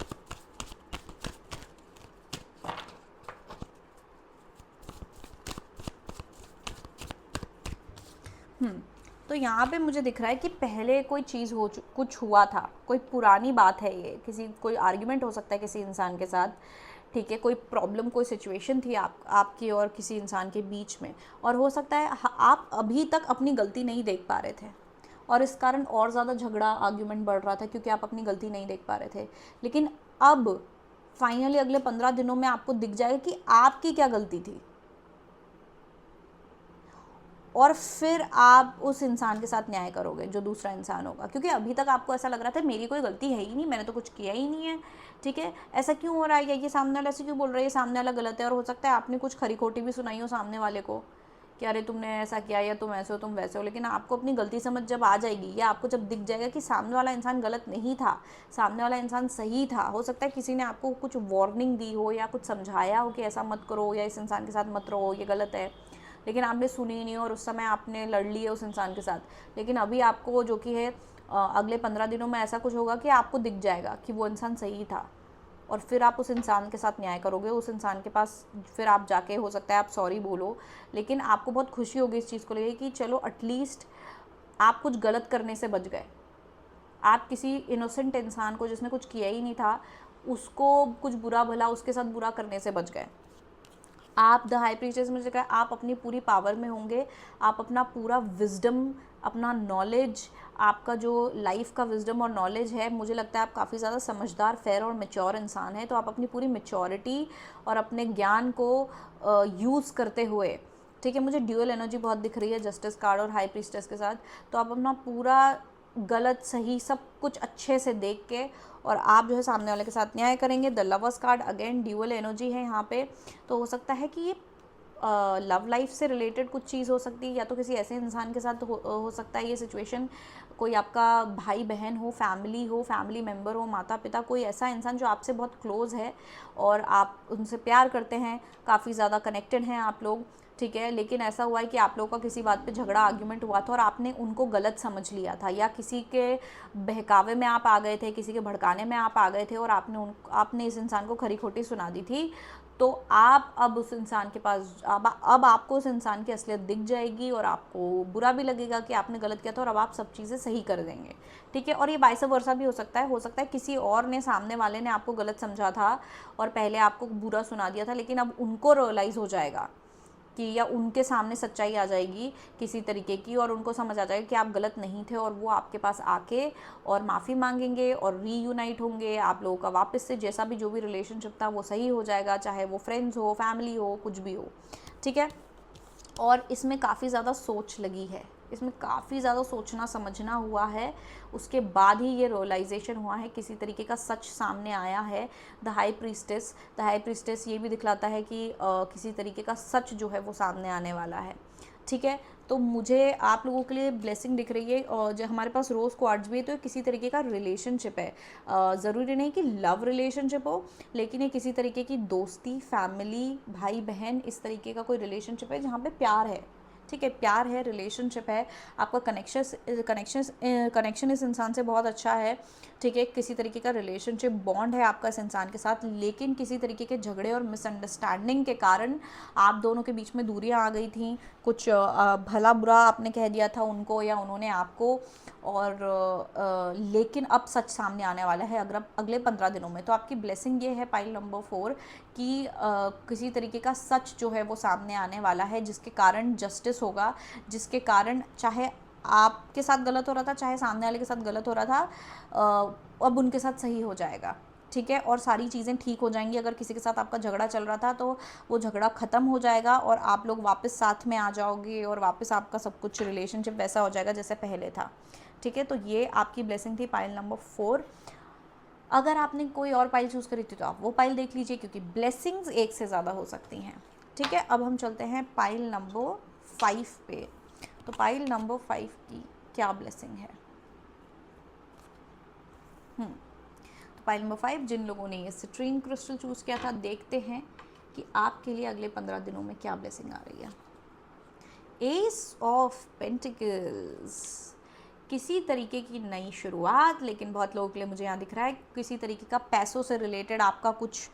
तो यहाँ पे मुझे दिख रहा है कि पहले कोई चीज़ कुछ हुआ था, कोई पुरानी बात है, ये कोई आर्ग्यूमेंट हो सकता है किसी इंसान के साथ, ठीक है, कोई प्रॉब्लम, कोई सिचुएशन थी आपकी और किसी इंसान के बीच में, और हो सकता है आप अभी तक अपनी गलती नहीं देख पा रहे थे और इस कारण और ज़्यादा झगड़ा, आर्ग्यूमेंट बढ़ रहा था क्योंकि आप अपनी गलती नहीं देख पा रहे थे। लेकिन अब फाइनली अगले 15 दिनों में आपको दिख जाएगा कि आपकी क्या गलती थी, और फिर आप उस इंसान के साथ न्याय करोगे जो दूसरा इंसान होगा, क्योंकि अभी तक आपको ऐसा लग रहा था मेरी कोई गलती है ही नहीं, मैंने तो कुछ किया ही नहीं है, ठीक है, ऐसा क्यों हो रहा है, या ये सामने वाला ऐसे क्यों बोल रहा है, ये सामने वाला गलत है। और हो सकता है आपने कुछ खरी खोटी भी सुनाई हो सामने वाले को कि अरे तुमने ऐसा किया, या तुम ऐसे हो, तुम वैसे हो, लेकिन आपको अपनी गलती समझ जब आ जाएगी, या आपको जब दिख जाएगा कि सामने वाला इंसान गलत नहीं था, सामने वाला इंसान सही था, हो सकता है किसी ने आपको कुछ वार्निंग दी हो या कुछ समझाया हो कि ऐसा मत करो या इस इंसान के साथ मत रहो, ये गलत है, लेकिन आपने सुनी नहीं और उस समय आपने लड़ लिया उस इंसान के साथ। लेकिन अभी आपको जो कि है अगले 15 दिनों में ऐसा कुछ होगा कि आपको दिख जाएगा कि वो इंसान सही था, और फिर आप उस इंसान के साथ न्याय करोगे, उस इंसान के पास फिर आप जाके, हो सकता है आप सॉरी बोलो, लेकिन आपको बहुत खुशी होगी इस चीज़ को लेकर कि चलो एटलीस्ट आप कुछ गलत करने से बच गए। आप किसी इनोसेंट इंसान को, जिसने कुछ किया ही नहीं था, उसको कुछ बुरा भला उसके साथ बुरा करने से बच गए। आप द हाई प्रीस्टेस में जगह आप अपनी पूरी पावर में होंगे, आप अपना पूरा विजडम, अपना नॉलेज, आपका जो लाइफ का विजडम और नॉलेज है, मुझे लगता है आप काफ़ी ज़्यादा समझदार, फेयर और मैच्योर इंसान हैं, तो आप अपनी पूरी मैच्योरिटी और अपने ज्ञान को यूज़ करते हुए, ठीक है, मुझे ड्यूअल एनर्जी बहुत दिख रही है जस्टिस कार्ड और हाई प्रीस्टेस के साथ, तो आप अपना पूरा गलत सही सब कुछ अच्छे से देख के और आप जो है सामने वाले के साथ न्याय करेंगे। The lovers card again dual energy है यहाँ पे, तो हो सकता है कि ये लव लाइफ से रिलेटेड कुछ चीज़ हो सकती है, या तो किसी ऐसे इंसान के साथ हो सकता है ये सिचुएशन, कोई आपका भाई बहन हो, फैमिली मेम्बर हो, माता पिता, कोई ऐसा इंसान जो आपसे बहुत क्लोज है और आप उनसे प्यार करते हैं, काफ़ी ज़्यादा कनेक्टेड हैं आप लोग, ठीक है, लेकिन ऐसा हुआ है कि आप लोगों का किसी बात पे झगड़ा, आर्ग्यूमेंट हुआ था और आपने उनको गलत समझ लिया था, या किसी के बहकावे में आप आ गए थे, किसी के भड़काने में आप आ गए थे और आपने इस इंसान को खरी खोटी सुना दी थी। तो आप अब उस इंसान के पास, अब आपको उस इंसान की असलियत दिख जाएगी और आपको बुरा भी लगेगा कि आपने गलत किया था, और अब आप सब चीज़ें सही कर देंगे, ठीक है। और ये वाइस वर्सा भी हो सकता है किसी और ने, सामने वाले ने आपको गलत समझा था और पहले आपको बुरा सुना दिया था, लेकिन अब उनको रियलाइज़ हो जाएगा कि, या उनके सामने सच्चाई आ जाएगी किसी तरीके की और उनको समझ आ जाएगा कि आप गलत नहीं थे, और वो आपके पास आके और माफ़ी मांगेंगे और रीयूनाइट होंगे, आप लोगों का वापस से जैसा भी जो भी रिलेशनशिप था वो सही हो जाएगा, चाहे वो फ्रेंड्स हो, फैमिली हो, कुछ भी हो, ठीक है। और इसमें काफ़ी ज़्यादा सोच लगी है, इसमें काफ़ी ज़्यादा सोचना समझना हुआ है, उसके बाद ही ये रियलाइजेशन हुआ है, किसी तरीके का सच सामने आया है। द हाई प्रीस्टेस ये भी दिखलाता है कि किसी तरीके का सच जो है वो सामने आने वाला है, ठीक है। तो मुझे आप लोगों के लिए ब्लेसिंग दिख रही है, और जो हमारे पास रोज़ क्वार्ट्ज भी है, तो ये किसी तरीके का रिलेशनशिप है, ज़रूरी नहीं कि लव रिलेशनशिप हो, लेकिन ये किसी तरीके की दोस्ती, फैमिली, भाई बहन, इस तरीके का कोई रिलेशनशिप है जहाँ पे प्यार है, ठीक है, प्यार है, रिलेशनशिप है, आपका कनेक्शन इस इंसान से बहुत अच्छा है, ठीक है, किसी तरीके का रिलेशनशिप बॉन्ड है आपका इस इंसान के साथ, लेकिन किसी तरीके के झगड़े और मिसअंडरस्टैंडिंग के कारण आप दोनों के बीच में दूरियां आ गई थी, कुछ भला बुरा आपने कह दिया था उनको या उन्होंने आपको, और लेकिन अब सच सामने आने वाला है अगले 15 दिनों में। तो आपकी ब्लेसिंग ये है पाइल नंबर 4 कि किसी तरीके का सच जो है वो सामने आने वाला है, जिसके कारण जस्टिस होगा, जिसके कारण चाहे आपके साथ गलत हो रहा था, चाहे सामने वाले के साथ गलत हो रहा था, अब उनके साथ सही हो जाएगा, ठीक है, और सारी चीज़ें ठीक हो जाएंगी। अगर किसी के साथ आपका झगड़ा चल रहा था तो वो झगड़ा ख़त्म हो जाएगा और आप लोग वापस साथ में आ जाओगे और वापस आपका सब कुछ रिलेशनशिप वैसा हो जाएगा जैसे पहले था। ठीक है, तो ये आपकी ब्लेसिंग थी पाइल नंबर 4। अगर आपने कोई और पाइल चूज़ करी थी तो आप वो पाइल देख लीजिए, क्योंकि ब्लेसिंग्स एक से ज़्यादा हो सकती हैं। ठीक है, अब हम चलते हैं पाइल नंबर 5 पे। तो पाइल नंबर 5 की क्या ब्लेसिंग है? तो पाइल नंबर 5, जिन लोगों ने ये सिट्रीन क्रिस्टल चूज़ किया था, देखते हैं कि आपके लिए अगले 15 दिनों में क्या ब्लेसिंग आ रही है। एस ऑफ पेंटिकल्स, किसी तरीके की नई शुरुआत, लेकिन बहुत लोगों के लिए मुझे यहाँ दिख रहा है किसी तरीके का पैसों से रिलेटेड आपका कुछ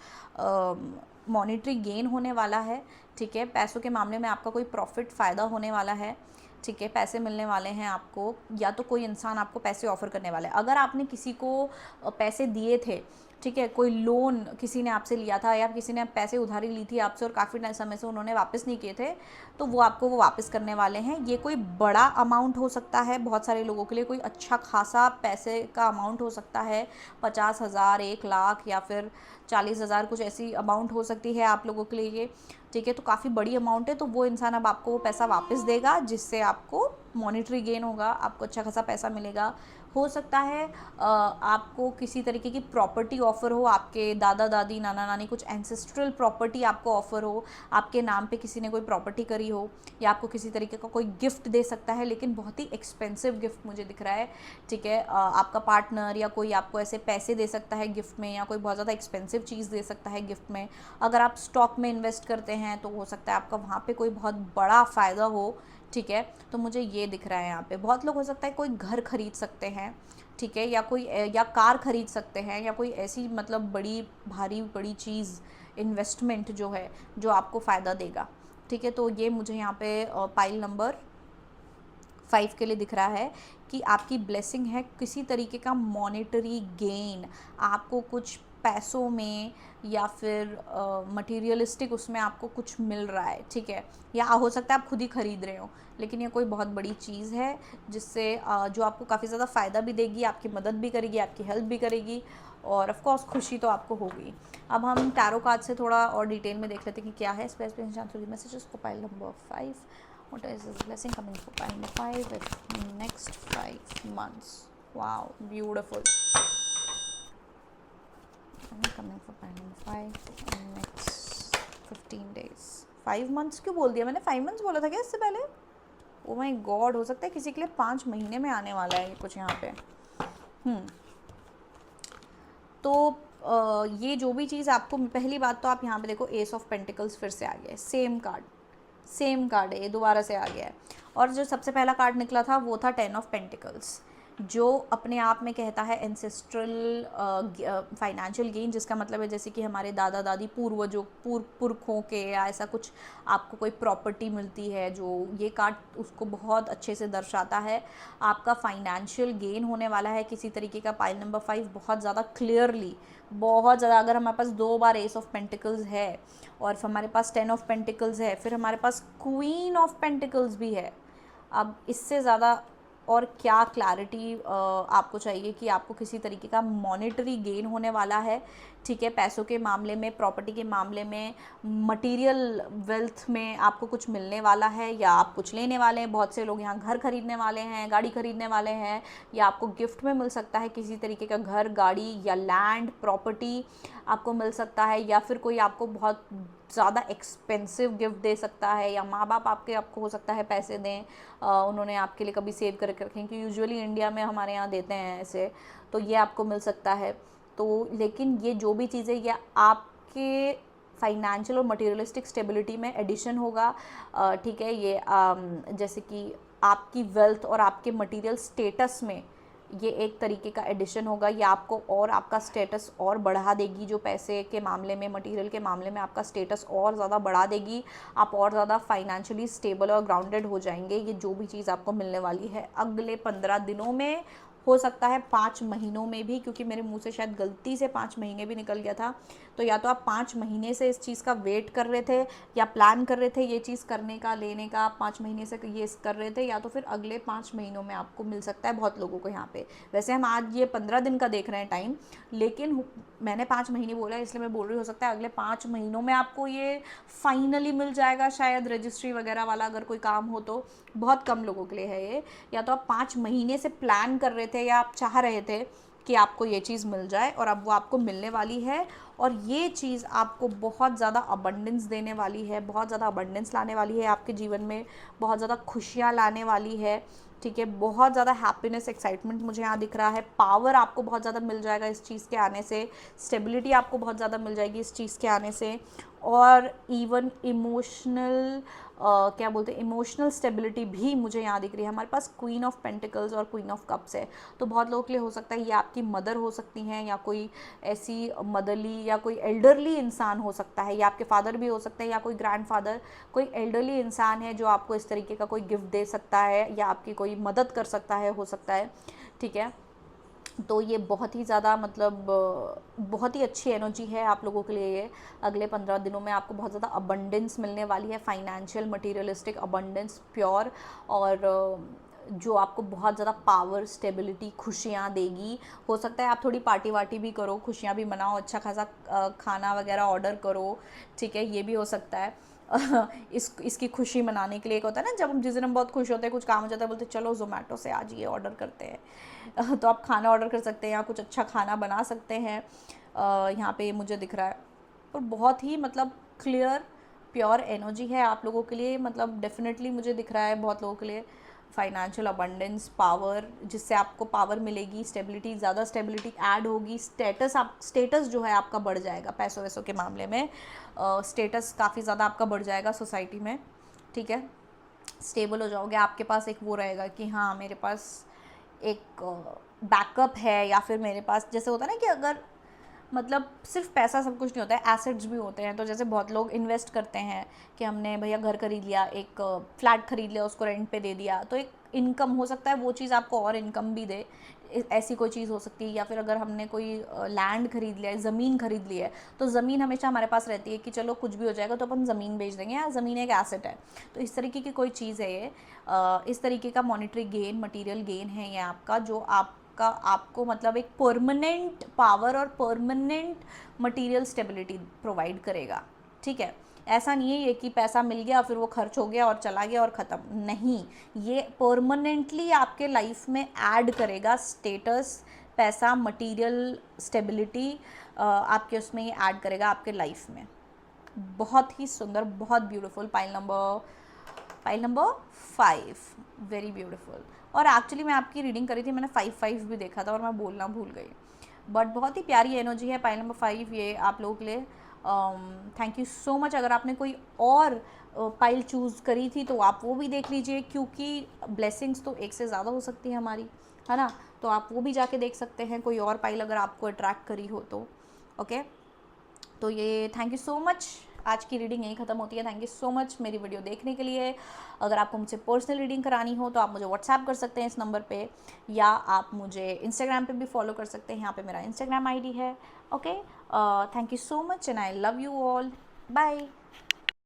मॉनेटरी गेन होने वाला है। ठीक है, पैसों के मामले में आपका कोई प्रॉफिट फ़ायदा होने वाला है। ठीक है, पैसे मिलने वाले हैं आपको, या तो कोई इंसान आपको पैसे ऑफ़र करने वाला है। अगर आपने किसी को पैसे दिए थे, ठीक है, कोई लोन किसी ने आपसे लिया था या किसी ने पैसे उधारी ली थी आपसे और काफ़ी समय से उन्होंने वापस नहीं किए थे, तो वो आपको वो वापस करने वाले हैं। ये कोई बड़ा अमाउंट हो सकता है, बहुत सारे लोगों के लिए कोई अच्छा खासा पैसे का अमाउंट हो सकता है, 50,000, 1,00,000 या फिर 40,000, कुछ ऐसी अमाउंट हो सकती है आप लोगों के लिए ये। ठीक है, तो काफ़ी बड़ी अमाउंट है, तो वो इंसान अब आपको वो पैसा वापस देगा, जिससे आपको मॉनेटरी गेन होगा, आपको अच्छा खासा पैसा मिलेगा। हो सकता है आपको किसी तरीके की प्रॉपर्टी ऑफ़र हो, आपके दादा दादी, नाना नानी, कुछ एंसेस्ट्रल प्रॉपर्टी आपको ऑफ़र हो, आपके नाम पे किसी ने कोई प्रॉपर्टी करी हो, या आपको किसी तरीके का कोई गिफ्ट दे सकता है, लेकिन बहुत ही एक्सपेंसिव गिफ्ट मुझे दिख रहा है। ठीक है, आपका पार्टनर या कोई आपको ऐसे पैसे दे सकता है गिफ्ट में, या कोई बहुत ज़्यादा एक्सपेंसिव चीज़ दे सकता है गिफ्ट में। अगर आप स्टॉक में इन्वेस्ट करते हैं तो हो सकता है आपका वहाँ पे कोई बहुत बड़ा फ़ायदा हो। ठीक है, तो मुझे ये दिख रहा है यहाँ पे। बहुत लोग हो सकता है कोई घर खरीद सकते हैं, ठीक है, या कोई या कार खरीद सकते हैं, या कोई ऐसी मतलब बड़ी भारी बड़ी चीज़, इन्वेस्टमेंट जो है, जो आपको फ़ायदा देगा। ठीक है, तो ये मुझे यहाँ पे पाइल नंबर 5 के लिए दिख रहा है कि आपकी ब्लेसिंग है किसी तरीके का मॉनेटरी गेन, आपको कुछ पैसों में या फिर मटेरियलिस्टिक उसमें आपको कुछ मिल रहा है। ठीक है, या हो सकता है आप खुद ही ख़रीद रहे हो, लेकिन ये कोई बहुत बड़ी चीज़ है जिससे जो आपको काफ़ी ज़्यादा फ़ायदा भी देगी, आपकी मदद भी करेगी, आपकी हेल्प भी करेगी, और ऑफ कोर्स खुशी तो आपको होगी। अब हम टैरो कार्ड से थोड़ा और डिटेल में देख लेते हैं कि क्या है specific messages for pile number 5। What is this blessing coming for pile number 5 with next 5 months? Wow, beautiful. Coming for pile number 5 in next 15 days. 5 months क्यों बोल दिया मैंने? 5 months बोला था क्या इससे पहले? Oh my God, हो सकता है किसी के लिए 5 महीने में आने वाला है ये कुछ यहाँ पे। तो ये जो भी चीज़ आपको, पहली बात तो आप यहाँ पे देखो एस ऑफ पेंटिकल्स फिर से आ गया है, सेम कार्ड है, ये दोबारा से आ गया है। और जो सबसे पहला कार्ड निकला था वो था 10 ऑफ पेंटिकल्स, जो अपने आप में कहता है एंसेस्ट्रल फाइनेंशियल गेन, जिसका मतलब है जैसे कि हमारे दादा दादी पूर्वजों पुरखों के या ऐसा कुछ आपको कोई प्रॉपर्टी मिलती है, जो ये कार्ड उसको बहुत अच्छे से दर्शाता है। आपका फाइनेंशियल गेन होने वाला है किसी तरीके का। पाइल नंबर 5 बहुत ज़्यादा क्लियरली, बहुत ज़्यादा, अगर हमारे पास 2 बार एस ऑफ पेंटिकल्स है और हमारे पास 10 ऑफ पेंटिकल्स है, फिर हमारे पास क्वीन ऑफ पेंटिकल्स भी है, अब इससे ज़्यादा और क्या क्लैरिटी आपको चाहिए कि आपको किसी तरीके का मॉनेटरी गेन होने वाला है। ठीक है, पैसों के मामले में, प्रॉपर्टी के मामले में, मटेरियल वेल्थ में आपको कुछ मिलने वाला है, या आप कुछ लेने वाले हैं। बहुत से लोग यहाँ घर खरीदने वाले हैं, गाड़ी खरीदने वाले हैं, या आपको गिफ्ट में मिल सकता है किसी तरीके का घर, गाड़ी या लैंड प्रॉपर्टी आपको मिल सकता है, या फिर कोई आपको बहुत ज़्यादा एक्सपेंसिव गिफ्ट दे सकता है, या माँ बाप आपको हो सकता है पैसे दें, उन्होंने आपके लिए कभी सेव करके रखें, कि यूजुअली इंडिया में हमारे यहाँ देते हैं ऐसे, तो ये आपको मिल सकता है। तो लेकिन ये जो भी चीज़ें, ये आपके फाइनेंशियल और मटेरियलिस्टिक स्टेबिलिटी में एडिशन होगा। ठीक है, ये जैसे कि आपकी वेल्थ और आपके मटेरियल स्टेटस में ये एक तरीके का एडिशन होगा, या आपको और आपका स्टेटस और बढ़ा देगी, जो पैसे के मामले में, मटेरियल के मामले में आपका स्टेटस और ज़्यादा बढ़ा देगी। आप और ज़्यादा फाइनेंशियली स्टेबल और ग्राउंडेड हो जाएंगे। ये जो भी चीज़ आपको मिलने वाली है अगले 15 दिनों में, हो सकता है 5 महीनों में भी, क्योंकि मेरे मुंह से शायद गलती से 5 महीने भी निकल गया था, तो या तो आप 5 महीने से इस चीज़ का वेट कर रहे थे या प्लान कर रहे थे ये चीज़ करने का, लेने का, आप 5 महीने से ये कर रहे थे, या तो फिर अगले 5 महीनों में आपको मिल सकता है बहुत लोगों को यहाँ पे। वैसे हम आज ये 15 दिन का देख रहे हैं टाइम, लेकिन मैंने 5 महीने बोला इसलिए मैं बोल रही, हो सकता है अगले 5 महीनों में आपको ये फाइनली मिल जाएगा शायद, रजिस्ट्री वगैरह वाला अगर कोई काम हो तो। बहुत कम लोगों के लिए है ये। या तो आप 5 महीने से प्लान कर रहे थे या आप चाह रहे थे कि आपको ये चीज़ मिल जाए, और अब वो आपको मिलने वाली है, और ये चीज़ आपको बहुत ज़्यादा अबंडेंस देने वाली है, बहुत ज़्यादा अबंडेंस लाने वाली है आपके जीवन में, बहुत ज़्यादा खुशियाँ लाने वाली है, ठीक है। बहुत ज़्यादा हैप्पीनेस, एक्साइटमेंट मुझे यहाँ दिख रहा है। पावर आपको बहुत ज़्यादा मिल जाएगा इस चीज़ के आने से, स्टेबिलिटी आपको बहुत ज़्यादा मिल जाएगी इस चीज़ के आने से, और इवन इमोशनल क्या बोलते हैं, इमोशनल स्टेबिलिटी भी मुझे यहाँ दिख रही है। हमारे पास क्वीन ऑफ पेंटिकल्स और क्वीन ऑफ कप्स है, तो बहुत लोगों के लिए हो सकता है ये आपकी मदर हो सकती हैं, या कोई ऐसी मदरली या कोई एल्डरली इंसान हो सकता है, या आपके फादर भी हो सकते हैं, या कोई ग्रैंडफादर, कोई एल्डरली इंसान है जो आपको इस तरीके का कोई गिफ्ट दे सकता है या आपकी कोई मदद कर सकता है, हो सकता है, ठीक है। तो ये बहुत ही ज़्यादा मतलब बहुत ही अच्छी एनर्जी है आप लोगों के लिए। ये अगले 15 दिनों में आपको बहुत ज़्यादा अबंडेंस मिलने वाली है, फाइनेंशियल मटेरियलिस्टिक अबंडेंस, प्योर, और जो आपको बहुत ज़्यादा पावर, स्टेबिलिटी, खुशियाँ देगी। हो सकता है आप थोड़ी पार्टी वार्टी भी करो, खुशियाँ भी मनाओ, अच्छा खासा खाना वगैरह ऑर्डर करो, ठीक है, ये भी हो सकता है। इसकी खुशी मनाने के लिए एक होता है ना, जब हम जिस दिन हम बहुत खुश होते हैं, कुछ काम हो जाता है, बोलते चलो ज़ोमैटो से आज ये ऑर्डर करते हैं। तो आप खाना ऑर्डर कर सकते हैं या कुछ अच्छा खाना बना सकते हैं। यहाँ पे मुझे दिख रहा है, और बहुत ही मतलब क्लियर प्योर एनर्जी है आप लोगों के लिए। मतलब डेफिनेटली मुझे दिख रहा है बहुत लोगों के लिए फाइनेंशियल अबंडेंस, पावर, जिससे आपको पावर मिलेगी, स्टेबिलिटी, ज़्यादा स्टेबिलिटी ऐड होगी, स्टेटस जो है आपका बढ़ जाएगा पैसों वैसों के मामले में। स्टेटस काफ़ी ज़्यादा आपका बढ़ जाएगा सोसाइटी में, ठीक है। स्टेबल हो जाओगे, आपके पास एक वो रहेगा कि हाँ मेरे पास एक बैकअप है, या फिर मेरे पास जैसे होता है ना कि अगर मतलब सिर्फ पैसा सब कुछ नहीं होता है, एसेट्स भी होते हैं। तो जैसे बहुत लोग इन्वेस्ट करते हैं कि हमने भैया घर खरीद लिया, एक फ्लैट खरीद लिया, उसको रेंट पे दे दिया, तो एक इनकम हो सकता है वो चीज़ आपको और इनकम भी दे, ऐसी कोई चीज़ हो सकती है। या फिर अगर हमने कोई लैंड खरीद लिया है, ज़मीन खरीद ली है, तो ज़मीन हमेशा हमारे पास रहती है कि चलो कुछ भी हो जाएगा तो अपन ज़मीन बेच देंगे, या ज़मीन एक एसेट है। तो इस तरीके की कोई चीज़ है ये, इस तरीके का मॉनेटरी गेन, मटीरियल गेन है ये आपका, जो आपको मतलब एक परमानेंट पावर और परमानेंट मटेरियल स्टेबिलिटी प्रोवाइड करेगा, ठीक है। ऐसा नहीं है ये कि पैसा मिल गया फिर वो खर्च हो गया और चला गया और ख़त्म, नहीं, ये परमानेंटली आपके लाइफ में ऐड करेगा स्टेटस, पैसा, मटेरियल स्टेबिलिटी, आपके उसमें ये ऐड करेगा आपके लाइफ में। बहुत ही सुंदर, बहुत beautiful. Pile number 5, very beautiful. और एक्चुअली मैं आपकी रीडिंग करी थी, मैंने 5 भी देखा था और मैं बोलना भूल गई, बट बहुत ही प्यारी एनर्जी है पाइल नंबर 5 ये आप लोगों के लिए। Thank you so much. अगर आपने कोई और पाइल चूज़ करी थी तो आप वो भी देख लीजिए, क्योंकि ब्लेसिंग्स तो एक से ज़्यादा हो सकती है हमारी, है ना, तो आप वो भी जाके देख सकते हैं, कोई और पाइल अगर आपको अट्रैक्ट करी हो तो। ओके, तो ये थैंक यू सो मच। आज की रीडिंग यहीं ख़त्म होती है। थैंक यू सो मच मेरी वीडियो देखने के लिए। अगर आपको मुझसे पर्सनल रीडिंग करानी हो तो आप मुझे व्हाट्सएप कर सकते हैं इस नंबर पे, या आप मुझे इंस्टाग्राम पे भी फॉलो कर सकते हैं, यहाँ पे मेरा इंस्टाग्राम आईडी है। Okay, thank you so much and I love you all, bye.